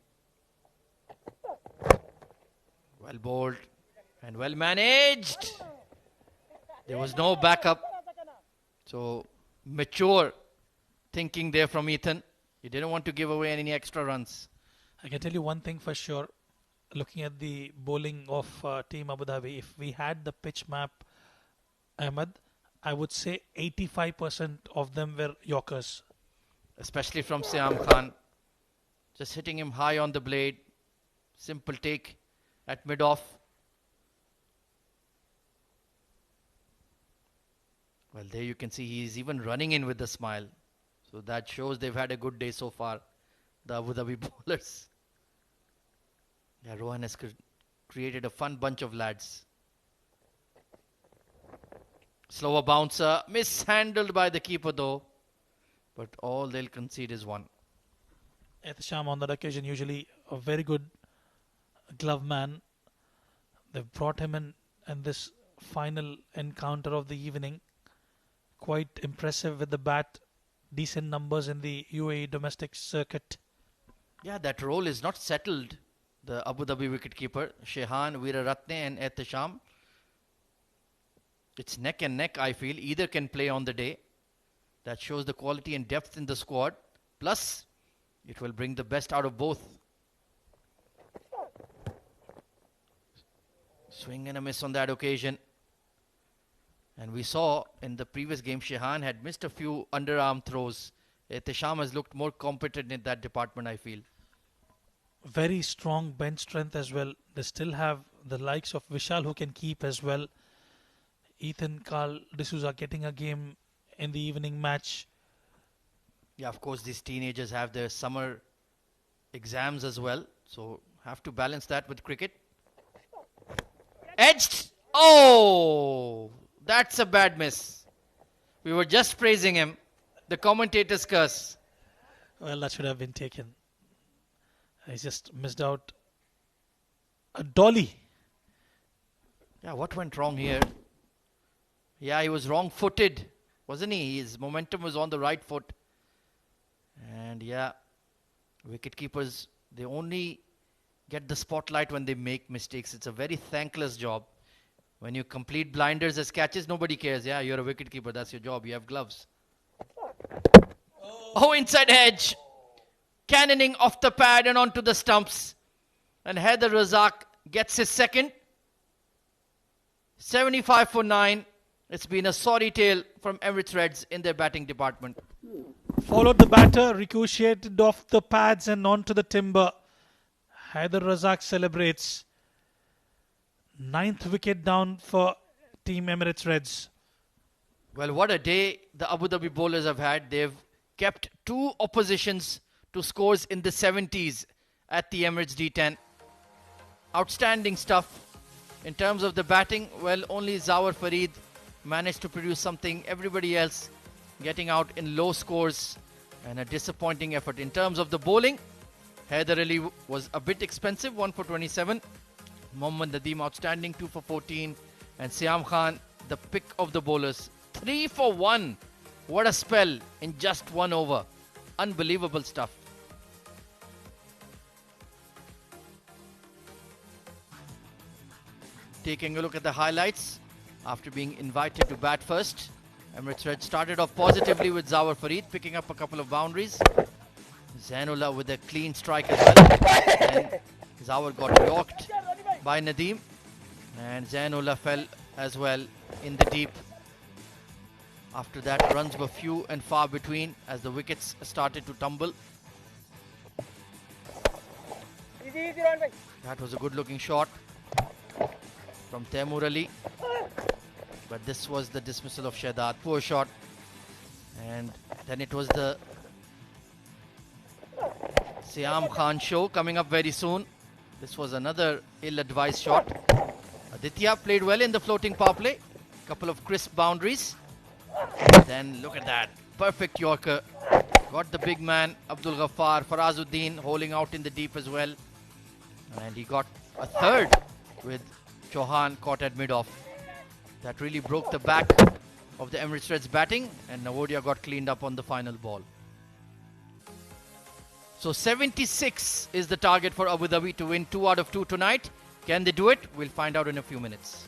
Well bowled and well managed. There was no backup. So mature thinking there from Ethan. He didn't want to give away any extra runs. I can tell you one thing for sure. Looking at the bowling of Team Abu Dhabi, if we had the pitch map, Ahmed, I would say 85% of them were Yorkers. Especially from Siyam Khan. Just hitting him high on the blade. Simple take at mid-off. Well, there you can see he's even running in with a smile. So that shows they've had a good day so far, the Abu Dhabi bowlers. Yeah, Rohan has created a fun bunch of lads. Slower bouncer, mishandled by the keeper though. But all they'll concede is 1. Ehtisham on that occasion usually a very good glove man. They've brought him in this final encounter of the evening. Quite impressive with the bat. Decent numbers in the UAE domestic circuit. Yeah, that role is not settled. The Abu Dhabi wicketkeeper, Shehan, Veeraratne and Ehtisham. It's neck and neck, I feel. Either can play on the day. That shows the quality and depth in the squad. Plus, it will bring the best out of both. Swing and a miss on that occasion. And we saw in the previous game, Shehan had missed a few underarm throws. Ehtisham has looked more competent in that department, I feel. Very strong bench strength as well. They still have the likes of Vishal who can keep as well. Ethan, Carl D'Souza getting a game in the evening match. Yeah, of course, these teenagers have their summer exams as well. So have to balance that with cricket. Edged. Oh, that's a bad miss. We were just praising him. The commentator's curse. Well, that should have been taken. He just missed out a dolly. Yeah, what went wrong here? Yeah, he was wrong-footed, wasn't he? His momentum was on the right foot. And yeah, wicket-keepers, they only get the spotlight when they make mistakes. It's a very thankless job. When you complete blinders as catches, nobody cares. Yeah, you're a wicket-keeper. That's your job. You have gloves. Oh, inside edge. Cannoning off the pad and onto the stumps. And Haider Razak gets his second. 75 for 9. It's been a sorry tale from Emirates Reds in their batting department. Followed the batter, ricocheted off the pads and onto the timber. Haider Razak celebrates. 9th wicket down for Team Emirates Reds. Well, what a day the Abu Dhabi bowlers have had. They've kept 2 oppositions to scores in the 70s at the Emirates D10. Outstanding stuff. In terms of the batting, well, only Zawar Farid managed to produce something. Everybody else getting out in low scores and a disappointing effort. In terms of the bowling, Haider Ali was a bit expensive, 1 for 27. Mohammad Nadeem outstanding, 2 for 14. And Siyam Khan, the pick of the bowlers, 3 for 1. What a spell in just 1 over. Unbelievable stuff. Taking a look at the highlights after being invited to bat first. Emirates Red started off positively with Zawar Farid picking up a couple of boundaries. Zainullah with a clean strike as well. And Zawar got yorked by Nadeem. And Zainullah fell as well in the deep. After that, runs were few and far between as the wickets started to tumble. That was a good looking shot from Taimur Ali. But this was the dismissal of Shahzad. Poor shot. And then it was the Siyam Khan show coming up very soon. This was another ill-advised shot. Aditya played well in the floating power play. Couple of crisp boundaries. Then look at that. Perfect Yorker. Got the big man, Abdul Ghaffar, Farazuddin holding out in the deep as well. And he got a third with Chauhan caught at mid-off. That really broke the back of the Emirates Reds batting, and Navodia got cleaned up on the final ball. So 76 is the target for Abu Dhabi to win 2 out of 2 tonight. Can they do it? We'll find out in a few minutes.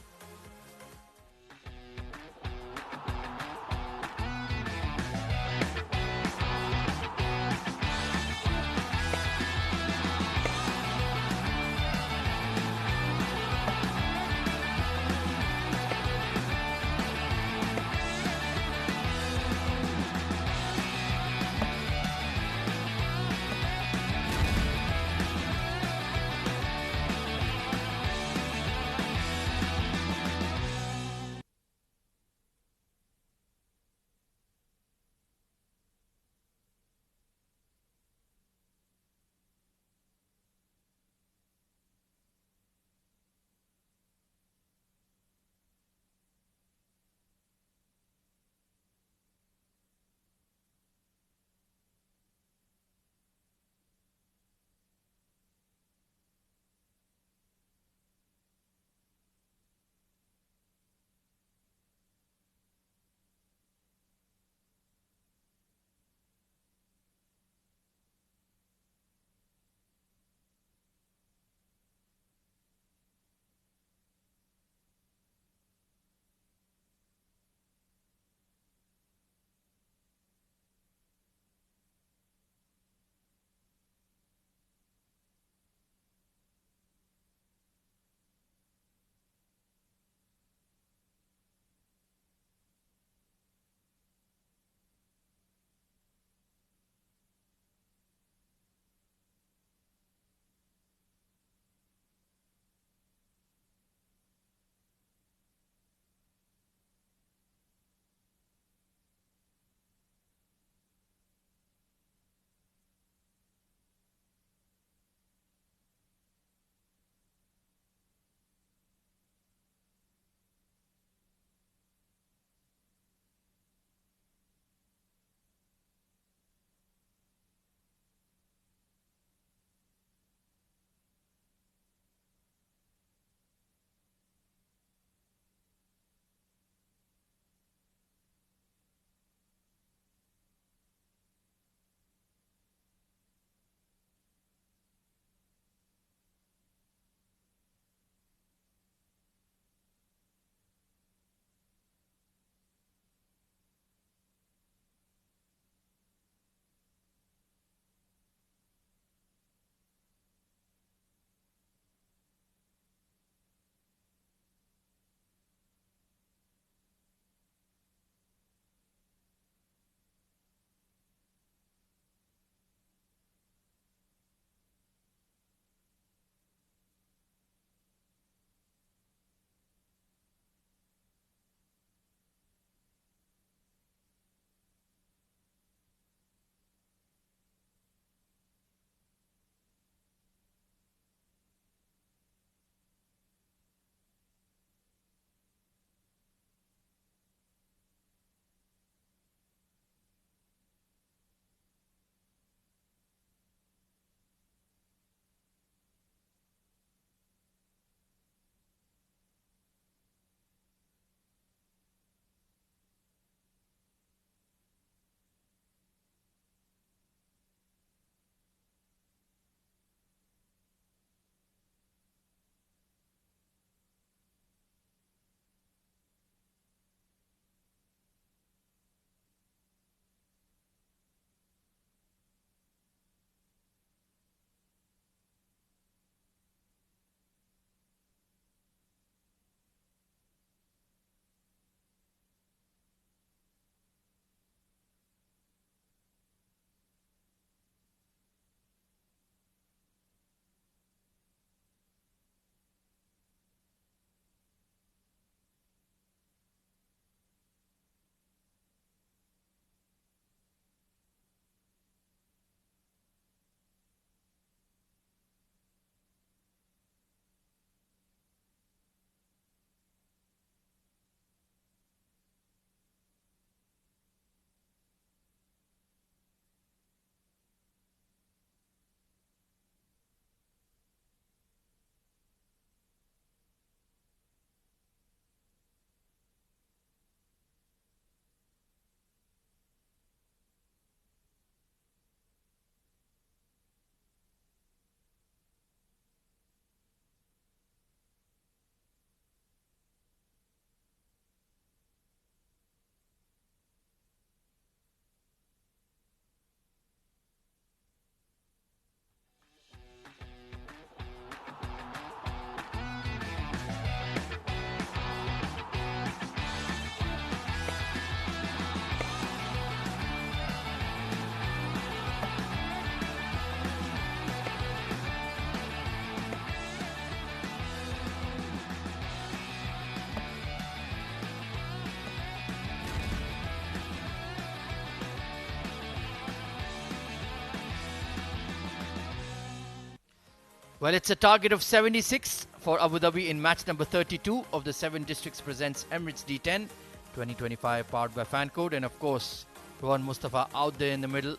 Well, it's a target of 76 for Abu Dhabi in match number 32 of the 7 Districts presents Emirates D10 2025, powered by Fancode. And of course, Rohan Mustafa out there in the middle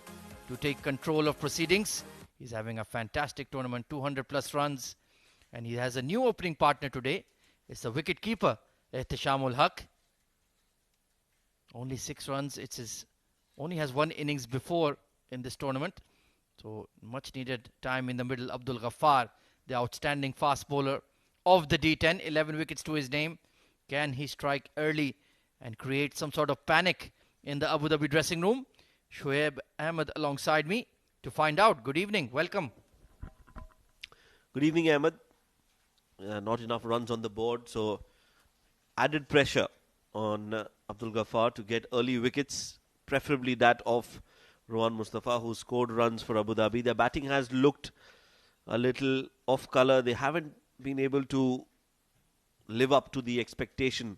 to take control of proceedings. He's having a fantastic tournament, 200 plus runs. And he has a new opening partner today. It's the wicket keeper, Ehtishamul Haq. Only 6 runs. It's his only has 1 innings before in this tournament. So much needed time in the middle. Abdul Ghaffar, the outstanding fast bowler of the D10. 11 wickets to his name. Can he strike early and create some sort of panic in the Abu Dhabi dressing room? Ibrar Ahmed alongside me to find out. Good evening. Welcome. Good evening, Ahmed. Not enough runs on the board, so added pressure on Abdul Ghaffar to get early wickets, preferably that of Rohan Mustafa, who scored runs for Abu Dhabi. Their batting has looked a little off colour. They haven't been able to live up to the expectation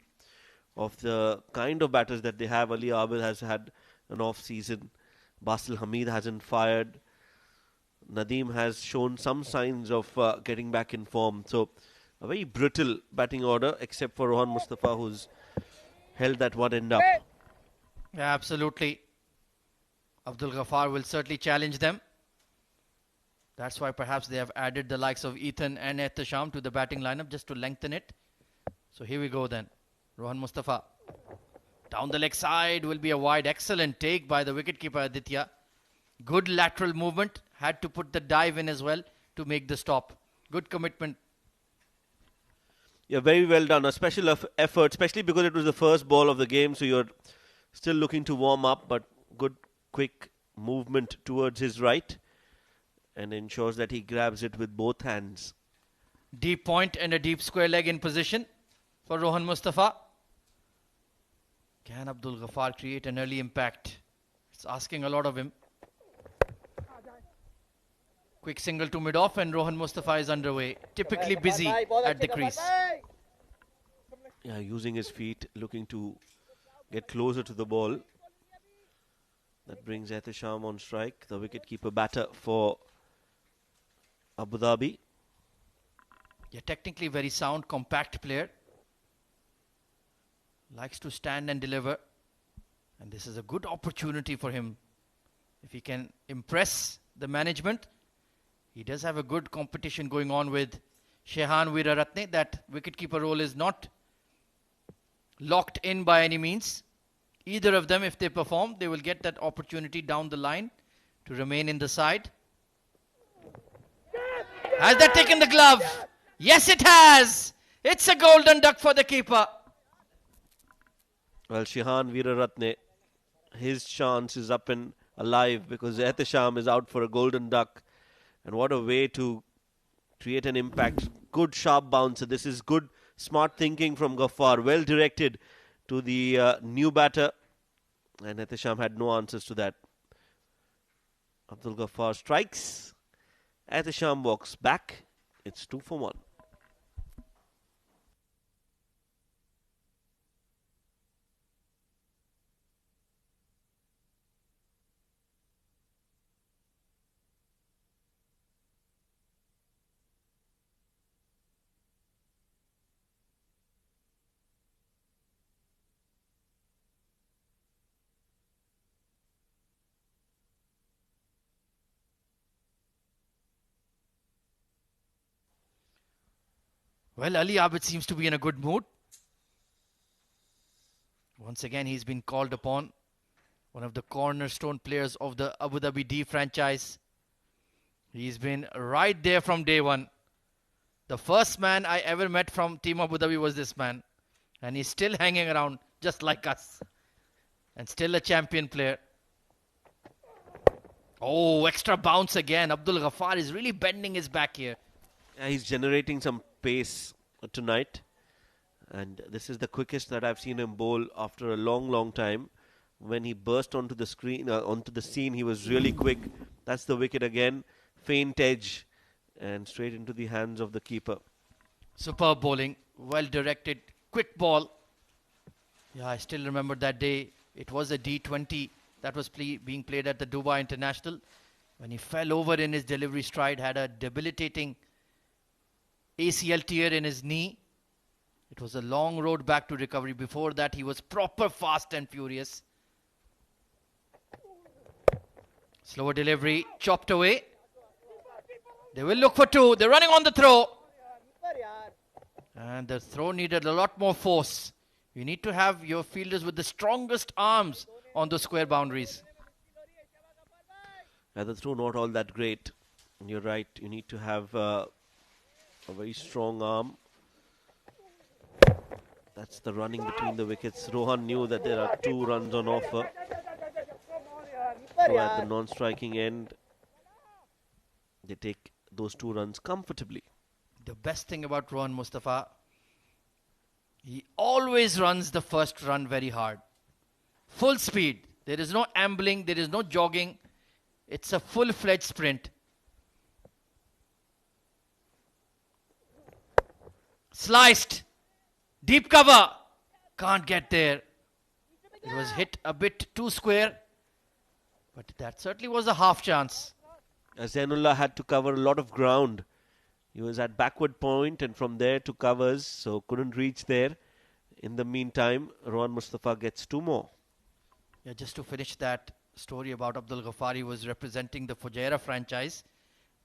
of the kind of batters that they have. Ali Abid has had an off season. Basil Hamid hasn't fired. Nadeem has shown some signs of getting back in form. So a very brittle batting order, except for Rohan Mustafa, who's held that one end up. Yeah, absolutely. Abdul Ghaffar will certainly challenge them. That's why perhaps they have added the likes of Ethan and Ehtisham to the batting lineup just to lengthen it. So here we go then. Rohan Mustafa. Down the leg side will be a wide. Excellent take by the wicketkeeper Aditya. Good lateral movement. Had to put the dive in as well to make the stop. Good commitment. Yeah, very well done. A special effort, especially because it was the first ball of the game, so you're still looking to warm up, but good, quick movement towards his right and ensures that he grabs it with both hands. Deep point and a deep square leg in position for Rohan Mustafa. Can Abdul Ghaffar create an early impact? It's asking a lot of him. Quick single to mid-off and Rohan Mustafa is underway. Typically busy at the crease. Yeah, using his feet, looking to get closer to the ball. That brings Ehtisham on strike, the wicketkeeper batter for Abu Dhabi. Yeah, technically very sound, compact player. Likes to stand and deliver. And this is a good opportunity for him. If he can impress the management. He does have a good competition going on with Shehan Weeraratne. That wicketkeeper role is not locked in by any means. Either of them, if they perform, they will get that opportunity down the line to remain in the side. Has that taken the glove? Yes, it has. It's a golden duck for the keeper. Well, Shehan Weeraratne, his chance is up and alive because Ehtisham is out for a golden duck. And what a way to create an impact. Good sharp bouncer. This is good, smart thinking from Ghaffar. Well directed to the new batter. And Ehtisham had no answers to that. Abdul Ghaffar strikes. Ehtisham walks back. It's 2 for 1. Well, Ali Abid seems to be in a good mood. Once again, he's been called upon. One of the cornerstone players of the Abu Dhabi D franchise. He's been right there from day one. The first man I ever met from Team Abu Dhabi was this man. And he's still hanging around just like us. And still a champion player. Oh, extra bounce again. Abdul Ghaffar is really bending his back here. Yeah, he's generating some pace tonight. And this is the quickest that I've seen him bowl after a long, long time. When he burst onto the screen, onto the scene, he was really quick. That's the wicket again. Faint edge and straight into the hands of the keeper. Superb bowling. Well directed. Quick ball. Yeah, I still remember that day. It was a D20 that was being played at the Dubai International. When he fell over in his delivery stride, had a debilitating ACL tear in his knee. It was a long road back to recovery. Before that, he was proper fast and furious. Slower delivery, chopped away. They will look for two. They're running on the throw. And the throw needed a lot more force. You need to have your fielders with the strongest arms on the square boundaries. Yeah, the throw not all that great. You're right. You need to have a very strong arm. That's the running between the wickets. Rohan knew that there are 2 runs on offer. So at the non-striking end, they take those 2 runs comfortably. The best thing about Rohan Mustafa, he always runs the first run very hard. Full speed. There is no ambling. There is no jogging. It's a full-fledged sprint. Sliced. Deep cover. Can't get there. It was hit a bit too square. But that certainly was a half chance. Zainullah had to cover a lot of ground. He was at backward point and from there to covers, so couldn't reach there. In the meantime, Rohan Mustafa gets 2 more. Yeah, just to finish that story about Abdul Ghaffar, he was representing the Fujairah franchise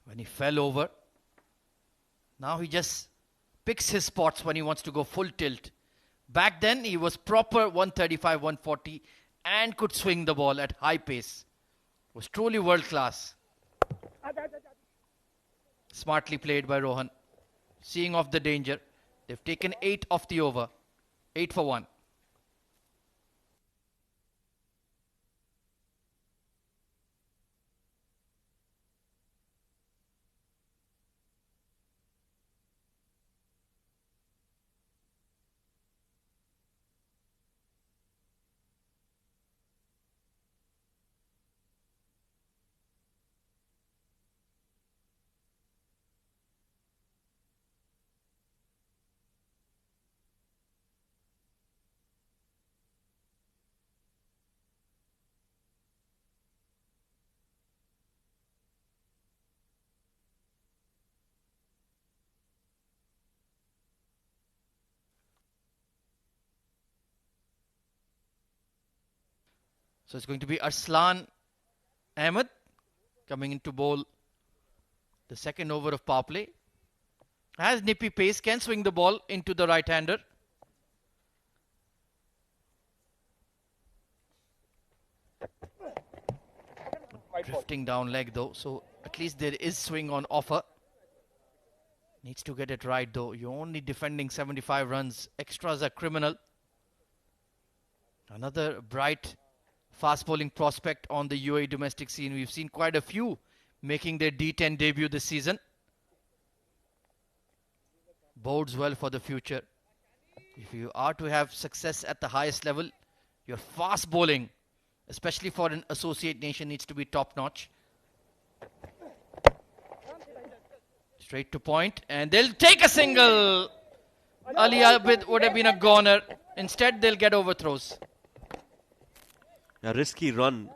when he fell over. Now he just picks his spots when he wants to go full tilt. Back then, he was proper 135, 140 and could swing the ball at high pace. Was truly world class. Smartly played by Rohan. Seeing off the danger. They've taken 8 off the over. 8 for 1. So it's going to be Ibrar Ahmed coming in to bowl the second over of power play. Has nippy pace, can swing the ball into the right-hander. Drifting down leg though, so at least there is swing on offer. Needs to get it right though. You're only defending 75 runs. Extras are criminal. Another bright fast bowling prospect on the UAE domestic scene. We've seen quite a few making their D10 debut this season. Bodes well for the future. If you are to have success at the highest level, your fast bowling, especially for an associate nation, needs to be top notch. Straight to point, and they'll take a single. Ali Abid would have been a goner. Instead, they'll get overthrows. A risky run,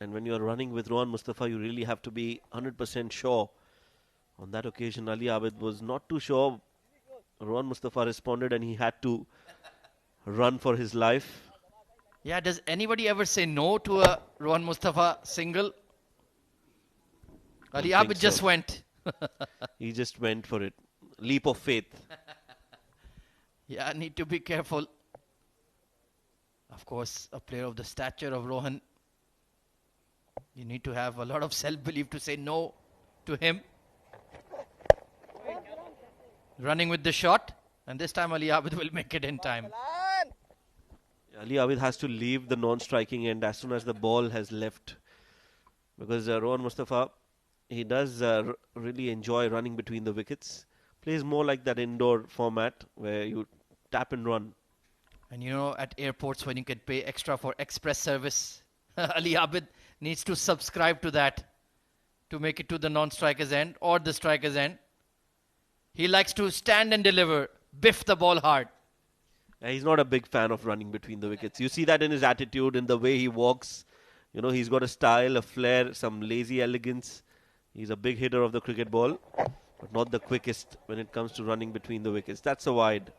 and when you're running with Rohan Mustafa, you really have to be 100% sure. On that occasion, Ali Abid was not too sure. Rohan Mustafa responded and he had to run for his life. Yeah, does anybody ever say no to a Rohan Mustafa single? Ali Abid just went. He just went for it. Leap of faith. Yeah, need to be careful. Of course, a player of the stature of Rohan, you need to have a lot of self-belief to say no to him. Running with the shot, and this time Ali Abid will make it in time. Ali Abid has to leave the non-striking end as soon as the ball has left. Because Rohan Mustafa, he does really enjoy running between the wickets. Plays more like that indoor format where you tap and run. And you know, at airports when you can pay extra for express service, Ali Abid needs to subscribe to that to make it to the non-striker's end or the striker's end. He likes to stand and deliver, biff the ball hard. He's not a big fan of running between the wickets. You see that in his attitude, in the way he walks. You know, he's got a style, a flair, some lazy elegance. He's a big hitter of the cricket ball. but not the quickest when it comes to running between the wickets. That's a wide.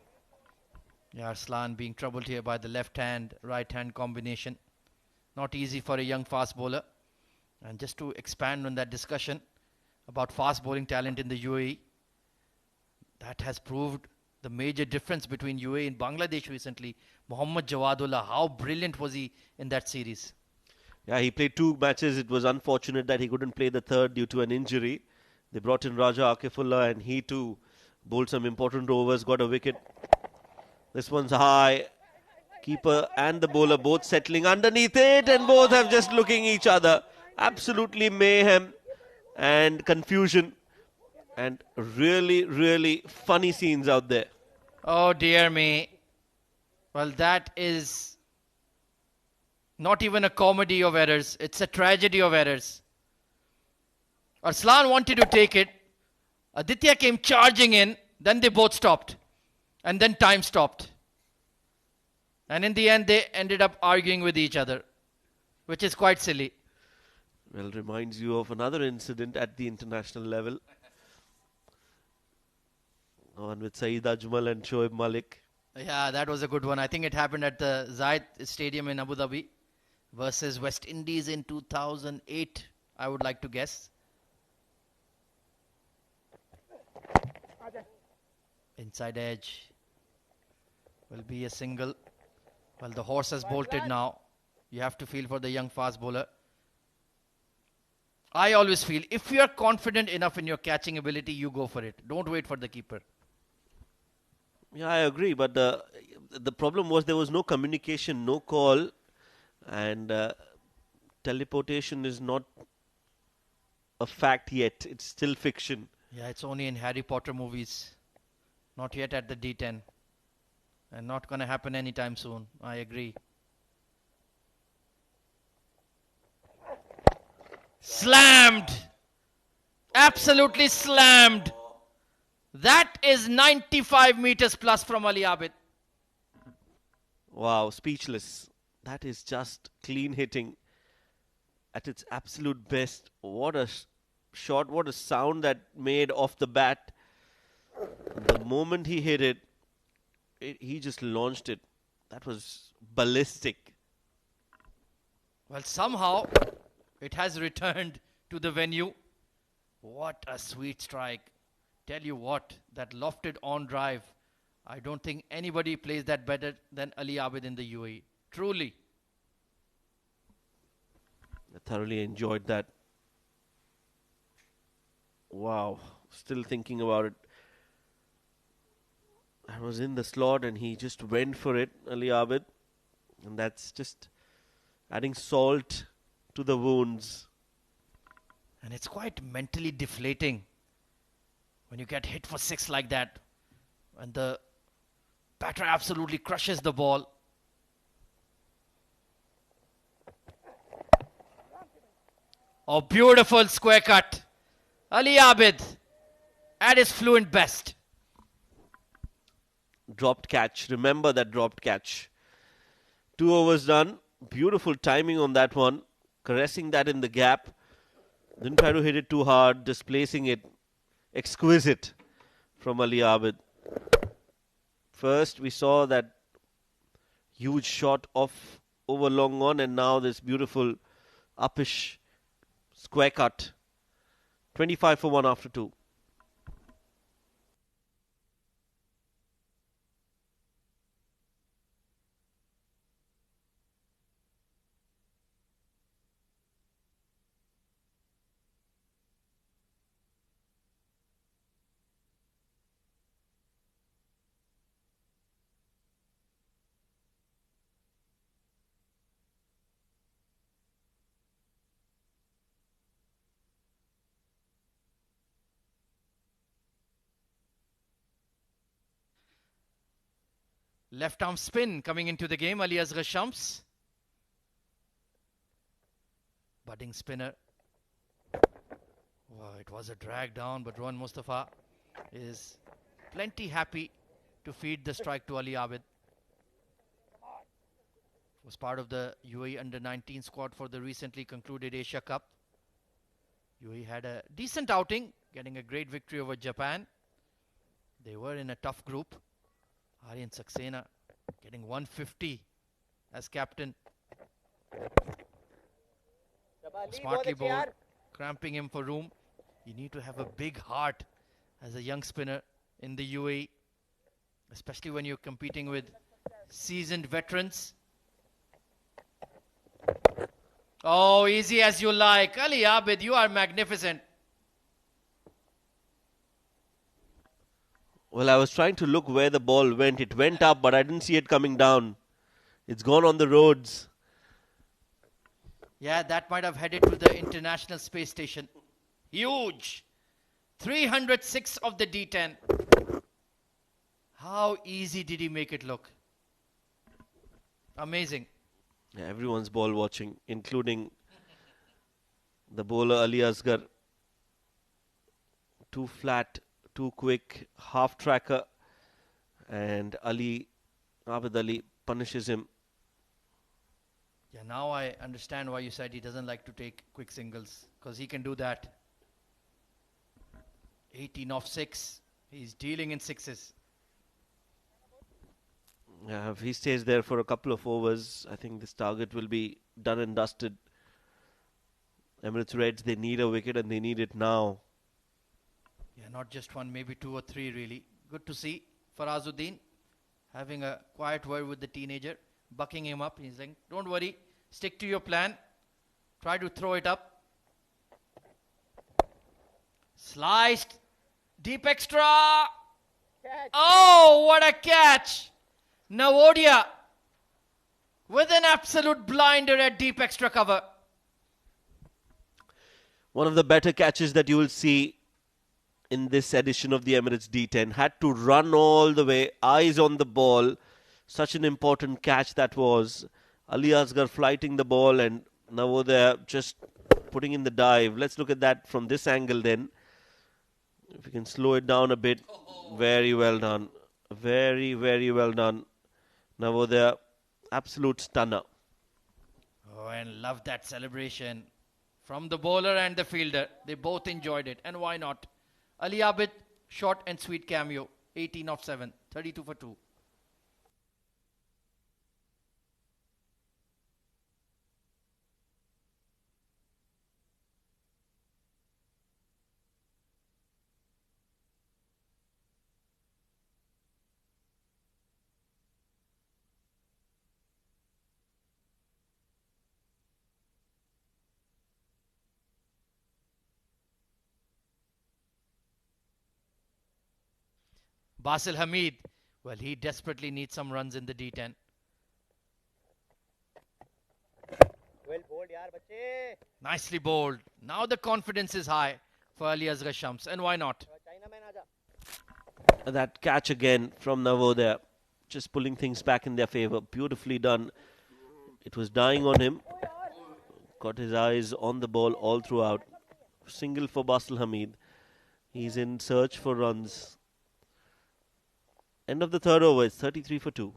Yeah, Arslan being troubled here by the left hand, right hand combination. Not easy for a young fast bowler. And just to expand on that discussion about fast bowling talent in the UAE, that has proved the major difference between UAE and Bangladesh recently. Mohammad Jawadullah, how brilliant was he in that series? Yeah, he played 2 matches. It was unfortunate that he couldn't play the third due to an injury. They brought in Raja Akifullah and he too bowled some important overs, got a wicket. This one's high. Keeper and the bowler both settling underneath it, and both have just looking each other. Absolutely mayhem and confusion, and really, really funny scenes out there. Oh dear me. Well, that is not even a comedy of errors. It's a tragedy of errors. Arslan wanted to take it. Aditya came charging in. Then they both stopped. And then time stopped. And in the end, they ended up arguing with each other, which is quite silly. Well, reminds you of another incident at the international level. One with Saeed Ajmal and Shoaib Malik. Yeah, that was a good one. I think it happened at the Zayed Stadium in Abu Dhabi versus West Indies in 2008, I would like to guess. Inside edge will be a single. Well, the horse has bolted now. You have to feel for the young fast bowler. I always feel if you are confident enough in your catching ability, you go for it. Don't wait for the keeper. Yeah, I agree. But the problem was there was no communication, no call. And teleportation is not a fact yet. It's still fiction. Yeah, it's only in Harry Potter movies. Not yet at the D10. And not going to happen anytime soon. I agree. Slammed. Absolutely slammed. That is 95 meters plus from Ali Abid. Wow, speechless. That is just clean hitting at its absolute best. What a shot, what a sound that made off the bat. The moment he hit it, he just launched it. That was ballistic. Well, somehow it has returned to the venue. What a sweet strike. Tell you what, that lofted on drive, I don't think anybody plays that better than Ali Abid in the UAE. Truly. I thoroughly enjoyed that. Wow, still thinking about it. I was in the slot and he just went for it, Ali Abid. And that's just adding salt to the wounds. And it's quite mentally deflating when you get hit for 6 like that. And the batter absolutely crushes the ball. Oh, beautiful square cut. Ali Abid at his fluent best. Dropped catch. Remember that dropped catch. 2 overs done. Beautiful timing on that one. Caressing that in the gap. Didn't try to hit it too hard. Displacing it. Exquisite from Ali Abid. First we saw that huge shot off over long on, and now this beautiful uppish square cut. 25 for 1 after 2. Left arm spin coming into the game. Ali Asghar Shams. Budding spinner. Wow, it was a drag down, but Rohan Mustafa is plenty happy to feed the strike to Ali Abid. Was part of the UAE under-19 squad for the recently concluded Asia Cup. UAE had a decent outing getting a great victory over Japan. They were in a tough group. Aryan Saxena getting 150 as captain. Smartly bowled, cramping him for room. You need to have a big heart as a young spinner in the UAE, especially when you're competing with seasoned veterans. Oh, easy as you like. Ali Abid, you are magnificent. Well, I was trying to look where the ball went. It went up, but I didn't see it coming down. It's gone on the roads. Yeah, that might have headed to the International Space Station. Huge. 306 of the D10. How easy did he make it look? Amazing. Yeah, everyone's ball watching, including the bowler Ali Asgar. Too flat, too quick, half tracker, and Abid Ali punishes him. Yeah, now I understand why you said he doesn't like to take quick singles, because he can do that. 18 off 6. He's dealing in sixes. Yeah, if he stays there for a couple of overs, I think this target will be done and dusted. Emirates Reds, they need a wicket and they need it now. Yeah, not just one, maybe 2 or 3 really. Good to see Farazuddin having a quiet word with the teenager, bucking him up. He's saying, don't worry, stick to your plan. Try to throw it up. Sliced. Deep extra. Catch. Oh, what a catch. Navodia with an absolute blinder at deep extra cover. One of the better catches that you will see in this edition of the Emirates D10. Had to run all the way, eyes on the ball. Such an important catch that was. Ali Asgar flighting the ball and Navodia just putting in the dive. Let's look at that from this angle then. If we can slow it down a bit. Very well done. Very, very well done. Navodia, absolute stunner. Oh, and love that celebration from the bowler and the fielder. They both enjoyed it. And why not? Ali Abid, short and sweet cameo. 18 off 7. 32 for 2. Basil Hamid, well, he desperately needs some runs in the D10. Well bowled, yaar, bache. Nicely bowled. Now the confidence is high for Ali Asgar Shams. And why not? Chinaman aaja. That catch again from Navodia. Just pulling things back in their favour. Beautifully done. It was dying on him. Got his eyes on the ball all throughout. Single for Basil Hamid. He's in search for runs. End of the third over. It's 33 for 2.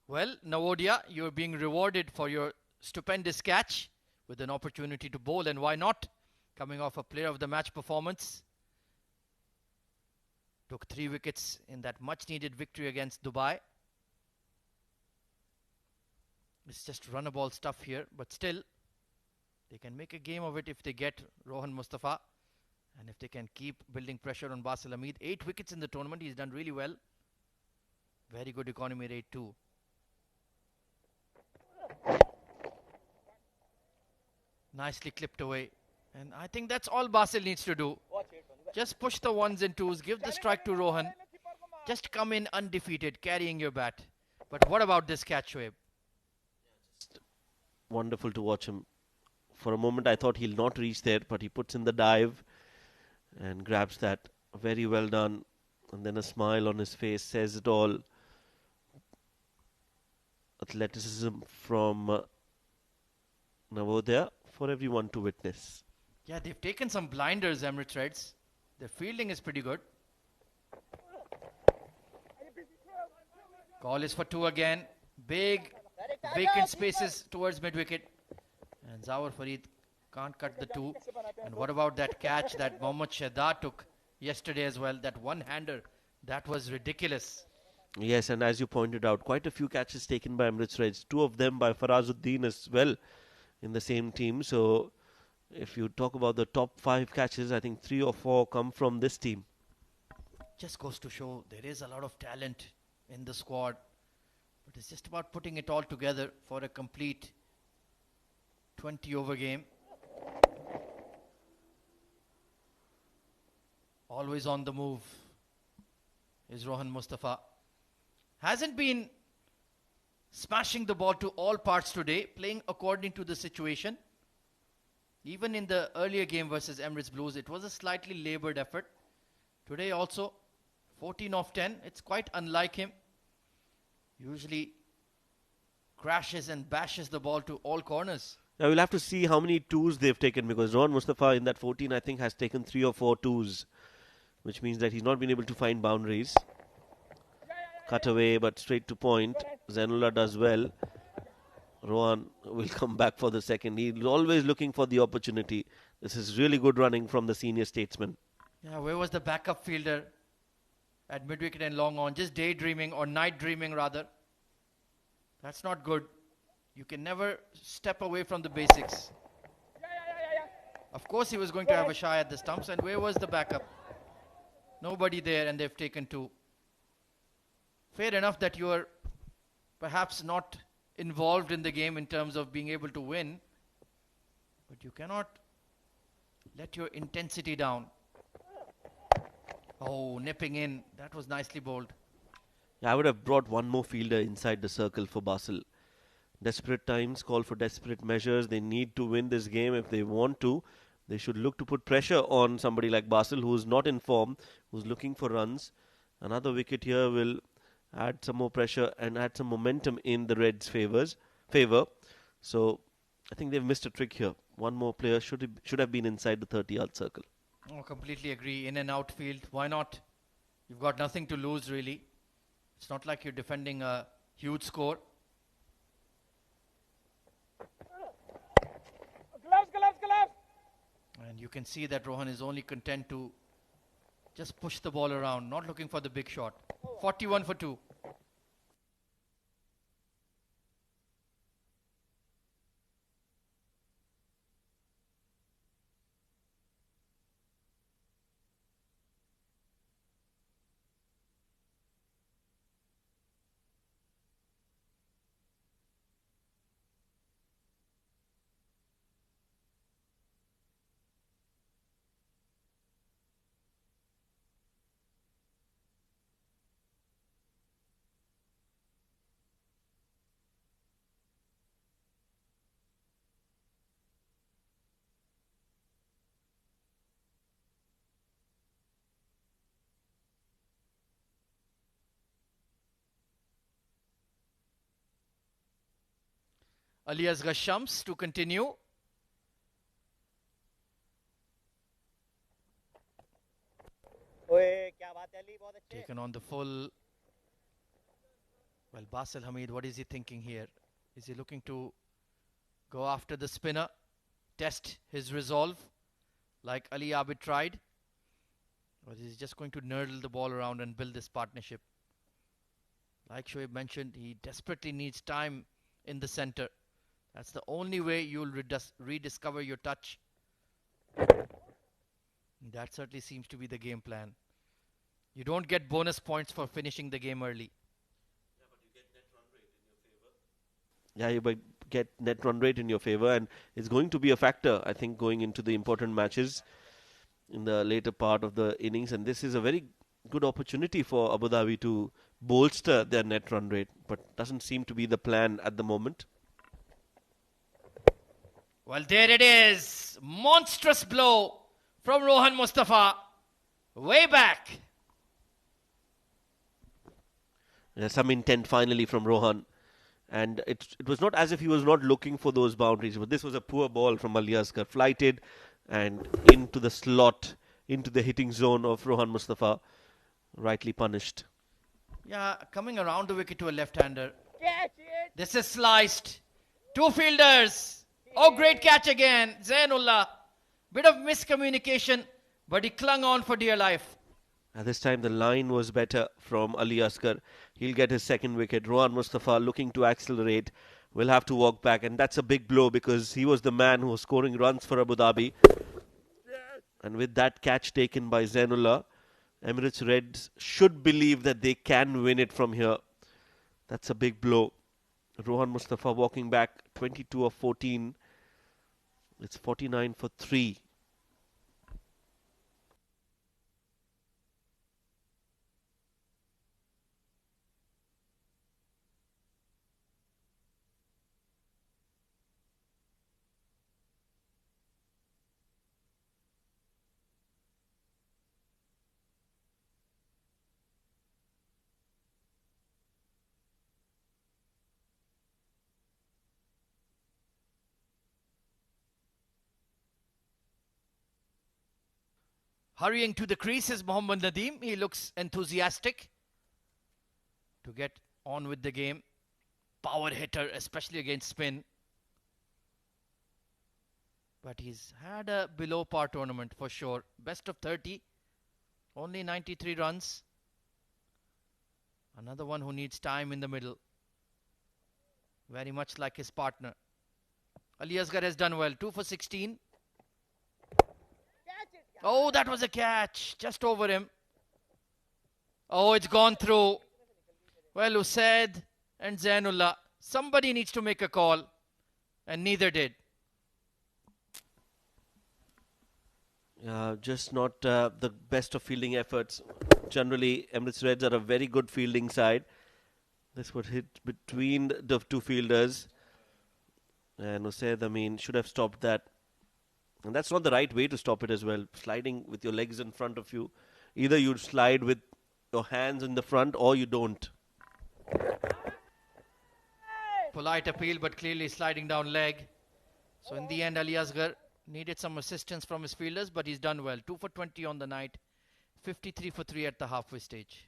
Well, Navodia, you're being rewarded for your stupendous catch with an opportunity to bowl, and why not? Coming off a player of the match performance. Took 3 wickets in that much needed victory against Dubai. It's just runnable stuff here, but still, they can make a game of it if they get Rohan Mustafa. And if they can keep building pressure on Basil Hamid. 8 wickets in the tournament, he's done really well. Very good economy rate too. Nicely clipped away. And I think that's all Basil needs to do. Just push the 1s and 2s. Give the strike to Rohan. Just come in undefeated, carrying your bat. But what about this catch, Shoaib? Wonderful to watch him. For a moment I thought he'll not reach there, but he puts in the dive. and grabs that. Very well done. And then a smile on his face says it all. Athleticism from Navodaya for everyone to witness. Yeah, they've taken some blinders, Emirates Reds. Their fielding is pretty good. Call is for 2 again. Big vacant spaces towards mid-wicket. And Zawar Farid can't cut the 2. And what about that catch that Mohammad Shahzad took yesterday as well? That one-hander, that was ridiculous. Yes, and as you pointed out, quite a few catches taken by Emirates Reds. 2 of them by Farazuddin as well in the same team. So if you talk about the top 5 catches, I think 3 or 4 come from this team. Just goes to show there is a lot of talent in the squad. But it's just about putting it all together for a complete 20-over game. Always on the move is Rohan Mustafa. Hasn't been smashing the ball to all parts today, playing according to the situation. Even in the earlier game versus Emirates Blues, it was a slightly laboured effort. Today also, 14 of 10. It's quite unlike him. Usually crashes and bashes the ball to all corners. Now we'll have to see how many 2s they've taken, because Rohan Mustafa in that 14 I think has taken 3 or 4 2s, which means that he's not been able to find boundaries. Cut away but straight to point. Zainullah does well. Rohan will come back for the second. He's always looking for the opportunity. This is really good running from the senior statesman. Yeah, where was the backup fielder at mid-wicket and long on? Just daydreaming, or night dreaming rather. That's not good. You can never step away from the basics. Of course he was going to have a shy at the stumps, and where was the backup? Nobody there, and they've taken 2. Fair enough that you are perhaps not involved in the game in terms of being able to win, but you cannot let your intensity down. Oh, nipping in. That was nicely bowled. I would have brought one more fielder inside the circle for Basel. Desperate times call for desperate measures. They need to win this game. If they want to, they should look to put pressure on somebody like Basel, who is not in form, who's looking for runs. Another wicket here will add some more pressure and add some momentum in the Reds' favor. So I think they've missed a trick here. One more player should have been inside the 30-yard circle. Oh, completely agree. In and out field. Why not? You've got nothing to lose, really. It's not like you're defending a huge score. Gloves. And you can see that Rohan is only content to just push the ball around, not looking for the big shot. 41 for 2. Ali Asghar Shams to continue. Taken on the full. Well, Basil Hamid, what is he thinking here? Is he looking to go after the spinner, test his resolve like Ali Abid tried? Or is he just going to nurdle the ball around and build this partnership? Like Shoaib mentioned, he desperately needs time in the center. That's the only way you'll rediscover your touch. That certainly seems to be the game plan. You don't get bonus points for finishing the game early. Yeah, you might get net run rate in your favor, and it's going to be a factor, I think, going into the important matches in the later part of the innings. And this is a very good opportunity for Abu Dhabi to bolster their net run rate, but doesn't seem to be the plan at the moment. Well, there it is. Monstrous blow from Rohan Mustafa. Way back. There's some intent finally from Rohan. And it was not as if he was not looking for those boundaries, but this was a poor ball from Ali Asghar, flighted and into the slot, into the hitting zone of Rohan Mustafa, rightly punished. Yeah, coming around the wicket to a left-hander. Catch it. This is sliced. Two fielders. Oh, great catch again. Zainullah. Bit of miscommunication, but he clung on for dear life. At this time, the line was better from Ali Asghar. He'll get his second wicket. Rohan Mustafa looking to accelerate. Will have to walk back, and that's a big blow because he was the man who was scoring runs for Abu Dhabi. And with that catch taken by Zainullah, Emirates Reds should believe that they can win it from here. That's a big blow. Rohan Mustafa walking back 22 of 14. It's 49 for 3. Hurrying to the crease is Mohammad Nadeem. He looks enthusiastic to get on with the game. Power hitter, especially against spin. But he's had a below par tournament for sure. Best of 30. Only 93 runs. Another one who needs time in the middle. Very much like his partner. Ali Asghar has done well. 2 for 16. Oh, that was a catch. Just over him. Oh, it's gone through. Well, Usaid and Zainullah. Somebody needs to make a call. And neither did. Just not the best of fielding efforts. Generally, Emirates Reds are a very good fielding side. This would hit between the two fielders. And Usaid, should have stopped that. And that's not the right way to stop it as well. Sliding with your legs in front of you. Either you slide with your hands in the front or you don't. Polite appeal, but clearly sliding down leg. So in the end, Ali Asghar needed some assistance from his fielders, but he's done well. 2 for 20 on the night. 53 for 3 at the halfway stage.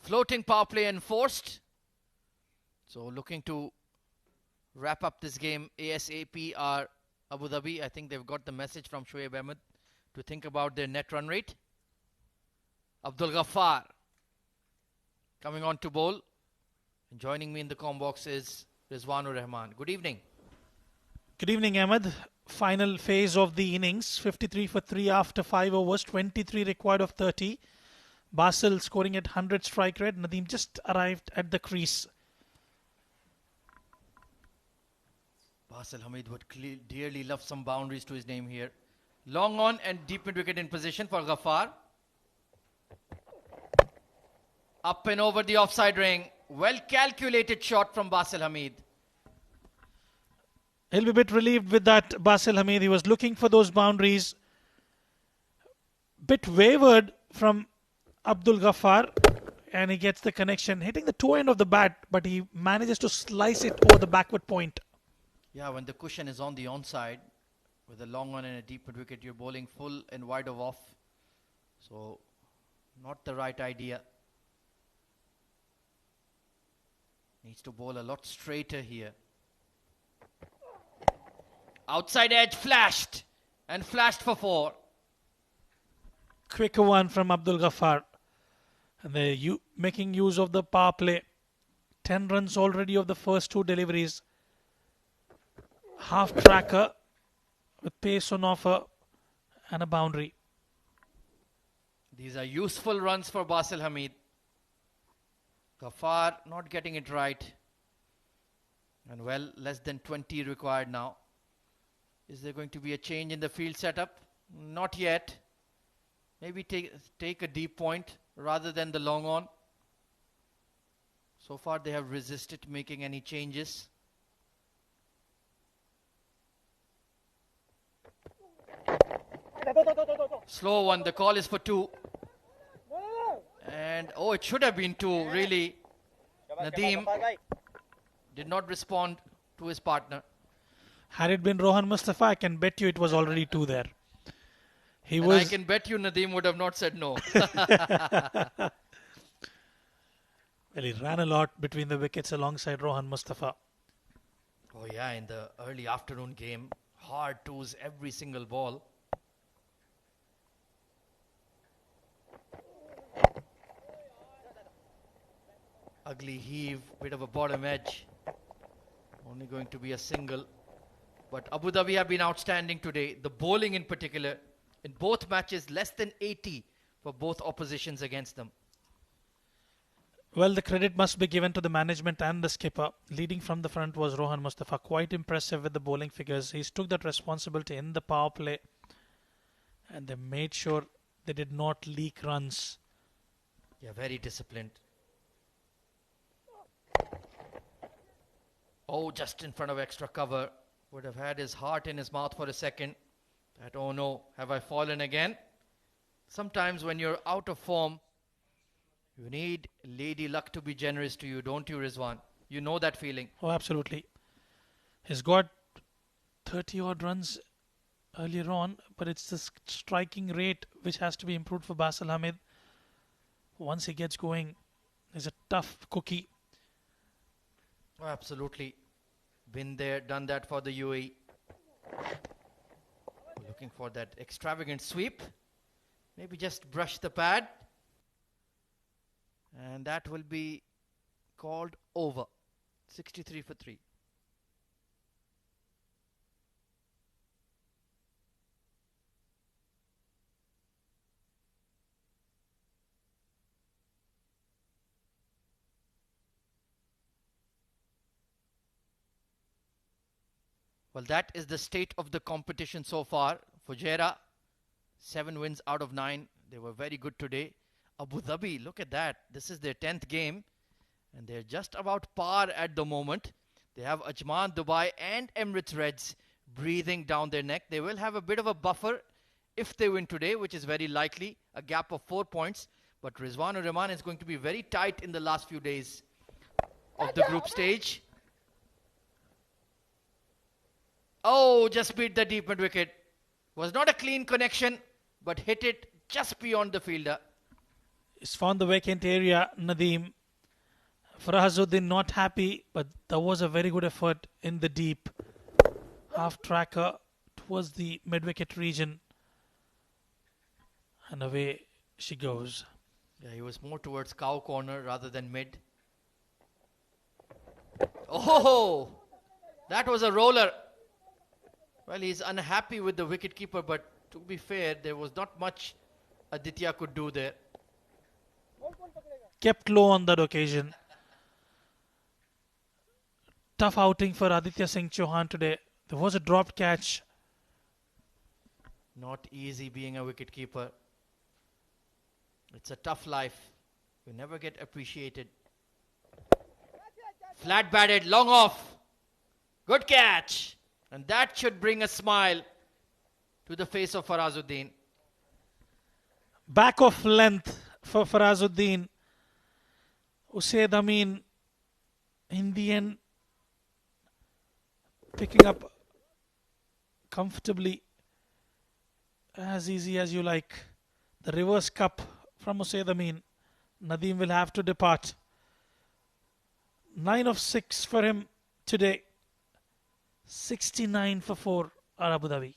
Floating power play enforced. So looking to wrap up this game ASAP are Abu Dhabi. I think they've got the message from Shoaib Ahmed to think about their net run rate. Abdul Ghaffar coming on to bowl. And joining me in the comm box is Rizwanur Rahman. Good evening. Good evening, Ahmed. Final phase of the innings. 53 for 3 after 5 overs. 23 required of 30. Basil scoring at 100 strike rate. Nadeem just arrived at the crease. Basil Hamid would dearly love some boundaries to his name here. Long on and deep mid wicket in position for Ghaffar. Up and over the offside ring. Well calculated shot from Basil Hamid. He'll be a bit relieved with that, Basil Hamid. He was looking for those boundaries. Bit wavered from Abdul Ghaffar, and he gets the connection, hitting the toe end of the bat, but he manages to slice it over the backward point. Yeah, when the cushion is on the onside, with a long on and a deep mid wicket, you're bowling full and wide of off. So, not the right idea. Needs to bowl a lot straighter here. Outside edge flashed, and flashed for 4. Quicker one from Abdul Ghaffar. And they're making use of the power play. 10 runs already of the first 2 deliveries. Half tracker with pace on offer and a boundary. These are useful runs for Basil Hamid. Ghaffar not getting it right. And well, less than 20 required now. Is there going to be a change in the field setup? Not yet. Maybe take a deep point rather than the long on. So far they have resisted making any changes. Slow one. The call is for 2. And oh, it should have been 2, really. Nadeem did not respond to his partner. Had it been Rohan Mustafa, I can bet you it was already 2 there. I can bet you Nadeem would have not said no. Well, he ran a lot between the wickets alongside Rohan Mustafa. Oh yeah, in the early afternoon game, hard 2s every single ball. Ugly heave, bit of a bottom edge. Only going to be a single. But Abu Dhabi have been outstanding today. The bowling in particular, in both matches, less than 80 for both oppositions against them. Well, the credit must be given to the management and the skipper. Leading from the front was Rohan Mustafa. Quite impressive with the bowling figures. He took that responsibility in the power play. And they made sure they did not leak runs. Yeah, very disciplined. Oh, just in front of extra cover. Would have had his heart in his mouth for a second. That, oh no, have I fallen again? Sometimes when you're out of form, you need Lady Luck to be generous to you, don't you, Rizwan? You know that feeling. Oh, absolutely. He's got 30 odd runs earlier on, but it's the striking rate which has to be improved for Basil Hamid. Once he gets going, he's a tough cookie. Oh, absolutely. Been there, done that for the UAE. Looking for that extravagant sweep. Maybe just brush the pad. And that will be called over. 63 for 3. Well, that is the state of the competition so far. Fujairah, 7 wins out of 9. They were very good today. Abu Dhabi, look at that. This is their 10th game. And they're just about par at the moment. They have Ajman, Dubai and Emirates Reds breathing down their neck. They will have a bit of a buffer if they win today, which is very likely. A gap of 4 points. But Rizwan ur Rahman is going to be very tight in the last few days of the group stage. Oh, just beat the deep mid wicket. Was not a clean connection, but hit it just beyond the fielder. He's found the vacant area, Nadeem. Farahazuddin not happy, but that was a very good effort in the deep. Half tracker towards the mid wicket region. And away she goes. Yeah, he was more towards cow corner rather than mid. Oh, that was a roller. Well, he's unhappy with the wicketkeeper, but to be fair, there was not much Aditya could do there. Kept low on that occasion. Tough outing for Aditya Singh Chauhan today. There was a dropped catch. Not easy being a wicketkeeper. It's a tough life. You never get appreciated. Flat batted, long off. Good catch. And that should bring a smile to the face of Farazuddin. Back of length for Farazuddin. Usaid Amin, in the end, picking up comfortably, as easy as you like. The reverse cup from Usaid Amin. Nadeem will have to depart. 9 of 6 for him today. 69 for 4 are Abu Dhabi.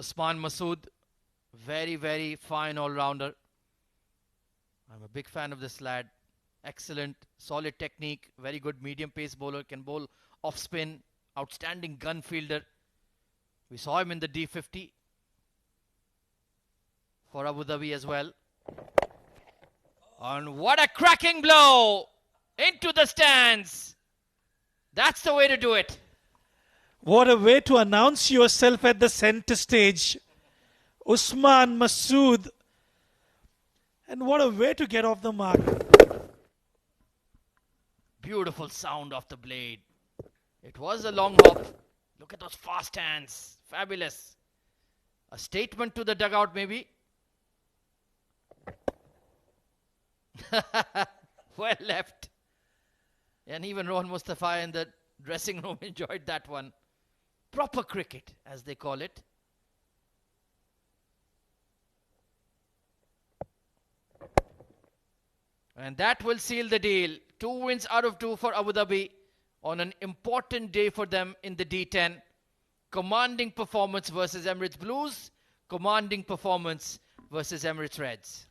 Usman Masood, very, very fine all-rounder. I'm a big fan of this lad. Excellent, solid technique, very good medium pace bowler, can bowl off spin, outstanding gun fielder. We saw him in the D50 for Abu Dhabi as well. And what a cracking blow into the stands. That's the way to do it. What a way to announce yourself at the center stage. Usman Masood. And what a way to get off the mark. Beautiful sound of the blade. It was a long hop. Look at those fast hands. Fabulous. A statement to the dugout maybe. Well left. And even Rohan Mustafa in the dressing room enjoyed that one. Proper cricket, as they call it. And that will seal the deal. 2 wins out of 2 for Abu Dhabi on an important day for them in the D10. Commanding performance versus Emirates Blues. Commanding performance versus Emirates Reds.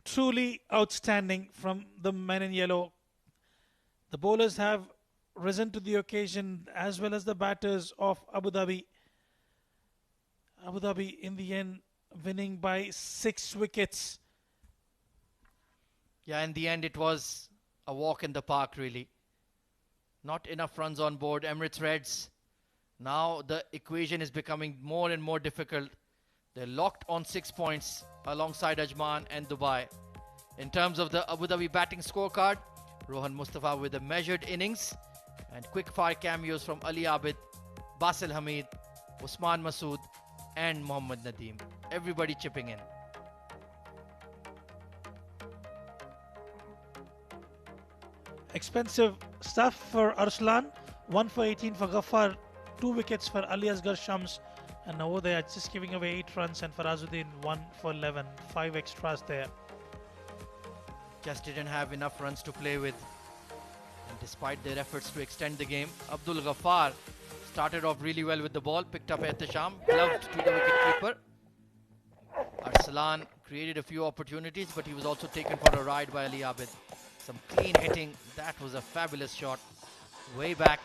Truly outstanding from the men in yellow. The bowlers have risen to the occasion as well as the batters of Abu Dhabi. Abu Dhabi in the end winning by 6 wickets. Yeah, in the end it was a walk in the park really. Not enough runs on board. Emirates Reds, now the equation is becoming more and more difficult. They're locked on 6 points alongside Ajman and Dubai. In terms of the Abu Dhabi batting scorecard, Rohan Mustafa with a measured innings and quick fire cameos from Ali Abid, Basil Hamid, Usman Masood and Mohammad Nadeem. Everybody chipping in. Expensive stuff for Arslan. 1 for 18 for Ghaffar. 2 wickets for Ali Asghar Shams. And over there just giving away 8 runs, and Farazuddin 1 for 11. 5 extras there. Just didn't have enough runs to play with. And despite their efforts to extend the game, Abdul Ghaffar started off really well with the ball, picked up Ehtisham, gloved to the wicketkeeper. Arslan created a few opportunities, but he was also taken for a ride by Ali Abid. Some clean hitting. That was a fabulous shot. Way back.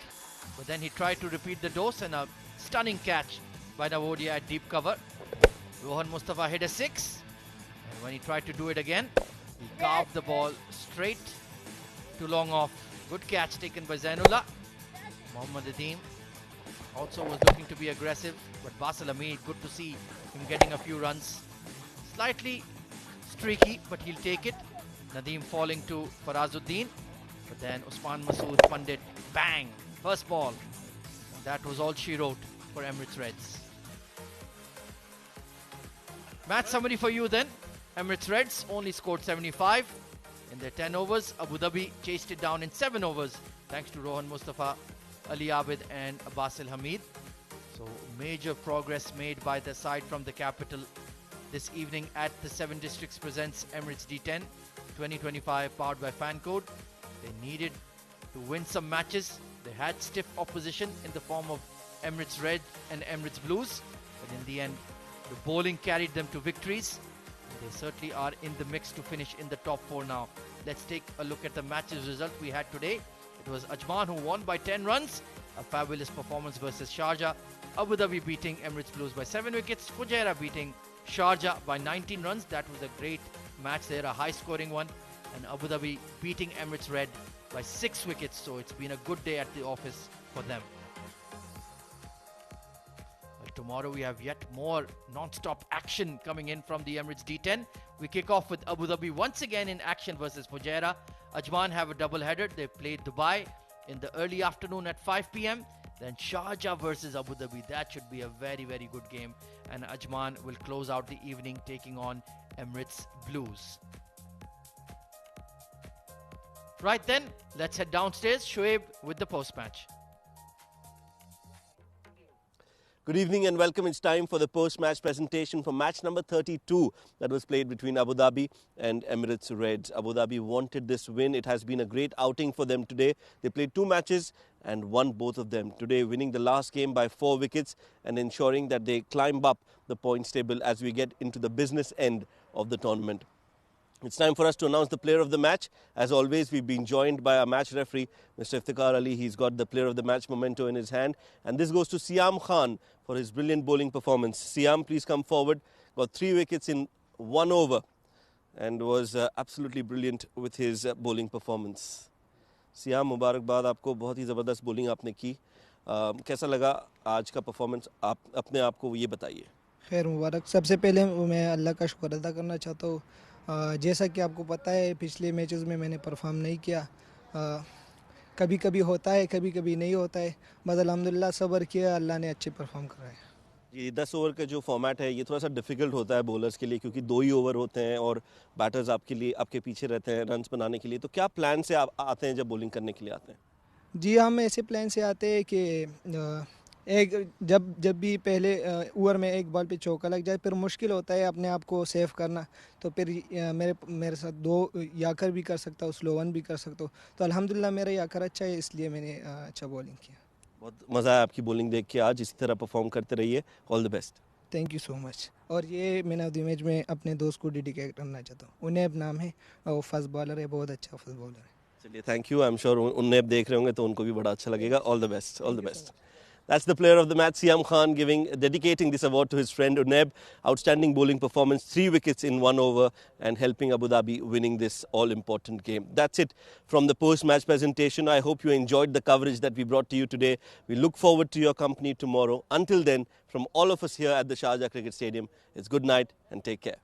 But then he tried to repeat the dose, and a stunning catch by Navodia at deep cover. Rohan Mustafa hit a 6. And when he tried to do it again, he carved the ball straight to long off. Good catch taken by Zainullah. Mohammad Nadeem also was looking to be aggressive, but Basil Hamid, good to see him getting a few runs. Slightly streaky, but he'll take it. Nadeem falling to Farazuddin, but then Usman Masood funded, bang, first ball. And that was all she wrote for Emirates Reds. Match summary for you then. Emirates Reds only scored 75 in their 10 overs. Abu Dhabi chased it down in 7 overs thanks to Rohan Mustafa, Ali Abid and Basil Hamid. So major progress made by the side from the capital this evening at the 7 Districts Presents Emirates D10 2025 powered by Fancode. They needed to win some matches. They had stiff opposition in the form of Emirates Red and Emirates Blues, but in the end the bowling carried them to victories. They certainly are in the mix to finish in the top 4 now. Let's take a look at the matches result we had today. It was Ajman who won by 10 runs. A fabulous performance versus Sharjah. Abu Dhabi beating Emirates Blues by 7 wickets. Fujairah beating Sharjah by 19 runs. That was a great match there, a high scoring one. And Abu Dhabi beating Emirates Red by 6 wickets. So it's been a good day at the office for them. Well, tomorrow we have yet more non-stop action coming in from the Emirates D10. We kick off with Abu Dhabi once again in action versus Fujairah. Ajman have a double header. They played Dubai in the early afternoon at 5 p.m. Then Sharjah versus Abu Dhabi. That should be a very, very good game. And Ajman will close out the evening taking on Emirates Blues. Right then, let's head downstairs. Shoaib with the post-match. Good evening and welcome. It's time for the post-match presentation for match number 32 that was played between Abu Dhabi and Emirates Reds. Abu Dhabi wanted this win. It has been a great outing for them today. They played 2 matches and won both of them. Today winning the last game by 4 wickets and ensuring that they climb up the points table as we get into the business end of the tournament. It's time for us to announce the player of the match. As always, we've been joined by our match referee, Mr. Iftikhar Ali. He's got the player of the match memento in his hand. And this goes to Siyam Khan for his brilliant bowling performance. Siyam, please come forward. Got 3 wickets in 1 over and was absolutely brilliant with his bowling performance. Siyam, मुबारकबाद आपको, बहुत ही ज़बरदस्त bowling आपने की. कैसा लगा आज का performance? आप अपने आप को ये बताइए. खैर मुबारक. सबसे पहले मैं अल्लाह का शुक्र अदा करना चाहता हूँ. जैसा कि आपको पता है पिछले मैचेस में मैंने परफॉर्म नहीं किया. कभी कभी होता है, कभी कभी नहीं होता है. बस अल्हम्दुलिल्लाह सब्र किया, अल्लाह ने अच्छे परफॉर्म कराए. ये 10 ओवर का जो फॉर्मेट है ये थोड़ा सा डिफिकल्ट होता है बॉलर्स के लिए क्योंकि 2 ही ओवर होते हैं और बैटर्स आपके पीछे रहते हैं रन्स बनाने के लिए. तो क्या प्लान से आप आते हैं जब बॉलिंग करने के लिए आते हैं? जी हम ऐसे प्लान से आते हैं कि जब भी पहले ओवर में एक बॉल पे चौका लग जाए फिर मुश्किल होता है अपने आप को सेव करना. तो फिर मेरे साथ 2 याकर भी कर सकता हूँ, स्लो वन भी कर सकता हूँ. तो अल्हम्दुलिल्लाह मेरा याकर अच्छा है, इसलिए मैंने अच्छा बॉलिंग किया. बहुत मज़ा आया आपकी बॉलिंग देख के. आज इसी तरह परफॉर्म करते रहिए. All the best. Thank you so much. और ये मैन ऑफ द मैच में अपने दोस्त को डेडिकेट करना चाहता हूँ. उन्हें नाम है, वो फास्ट बॉलर है, बहुत अच्छा फास्ट बॉलर है. चलिए, thank you. I am sure उन्हें देख रहे होंगे तो उनको भी बड़ा अच्छा लगेगा. All the best. All the best. That's the player of the match, Siyam Khan, dedicating this award to his friend Uneb. Outstanding bowling performance, 3 wickets in 1 over and helping Abu Dhabi winning this all-important game. That's it from the post-match presentation. I hope you enjoyed the coverage that we brought to you today. We look forward to your company tomorrow. Until then, from all of us here at the Sharjah Cricket Stadium, it's good night and take care.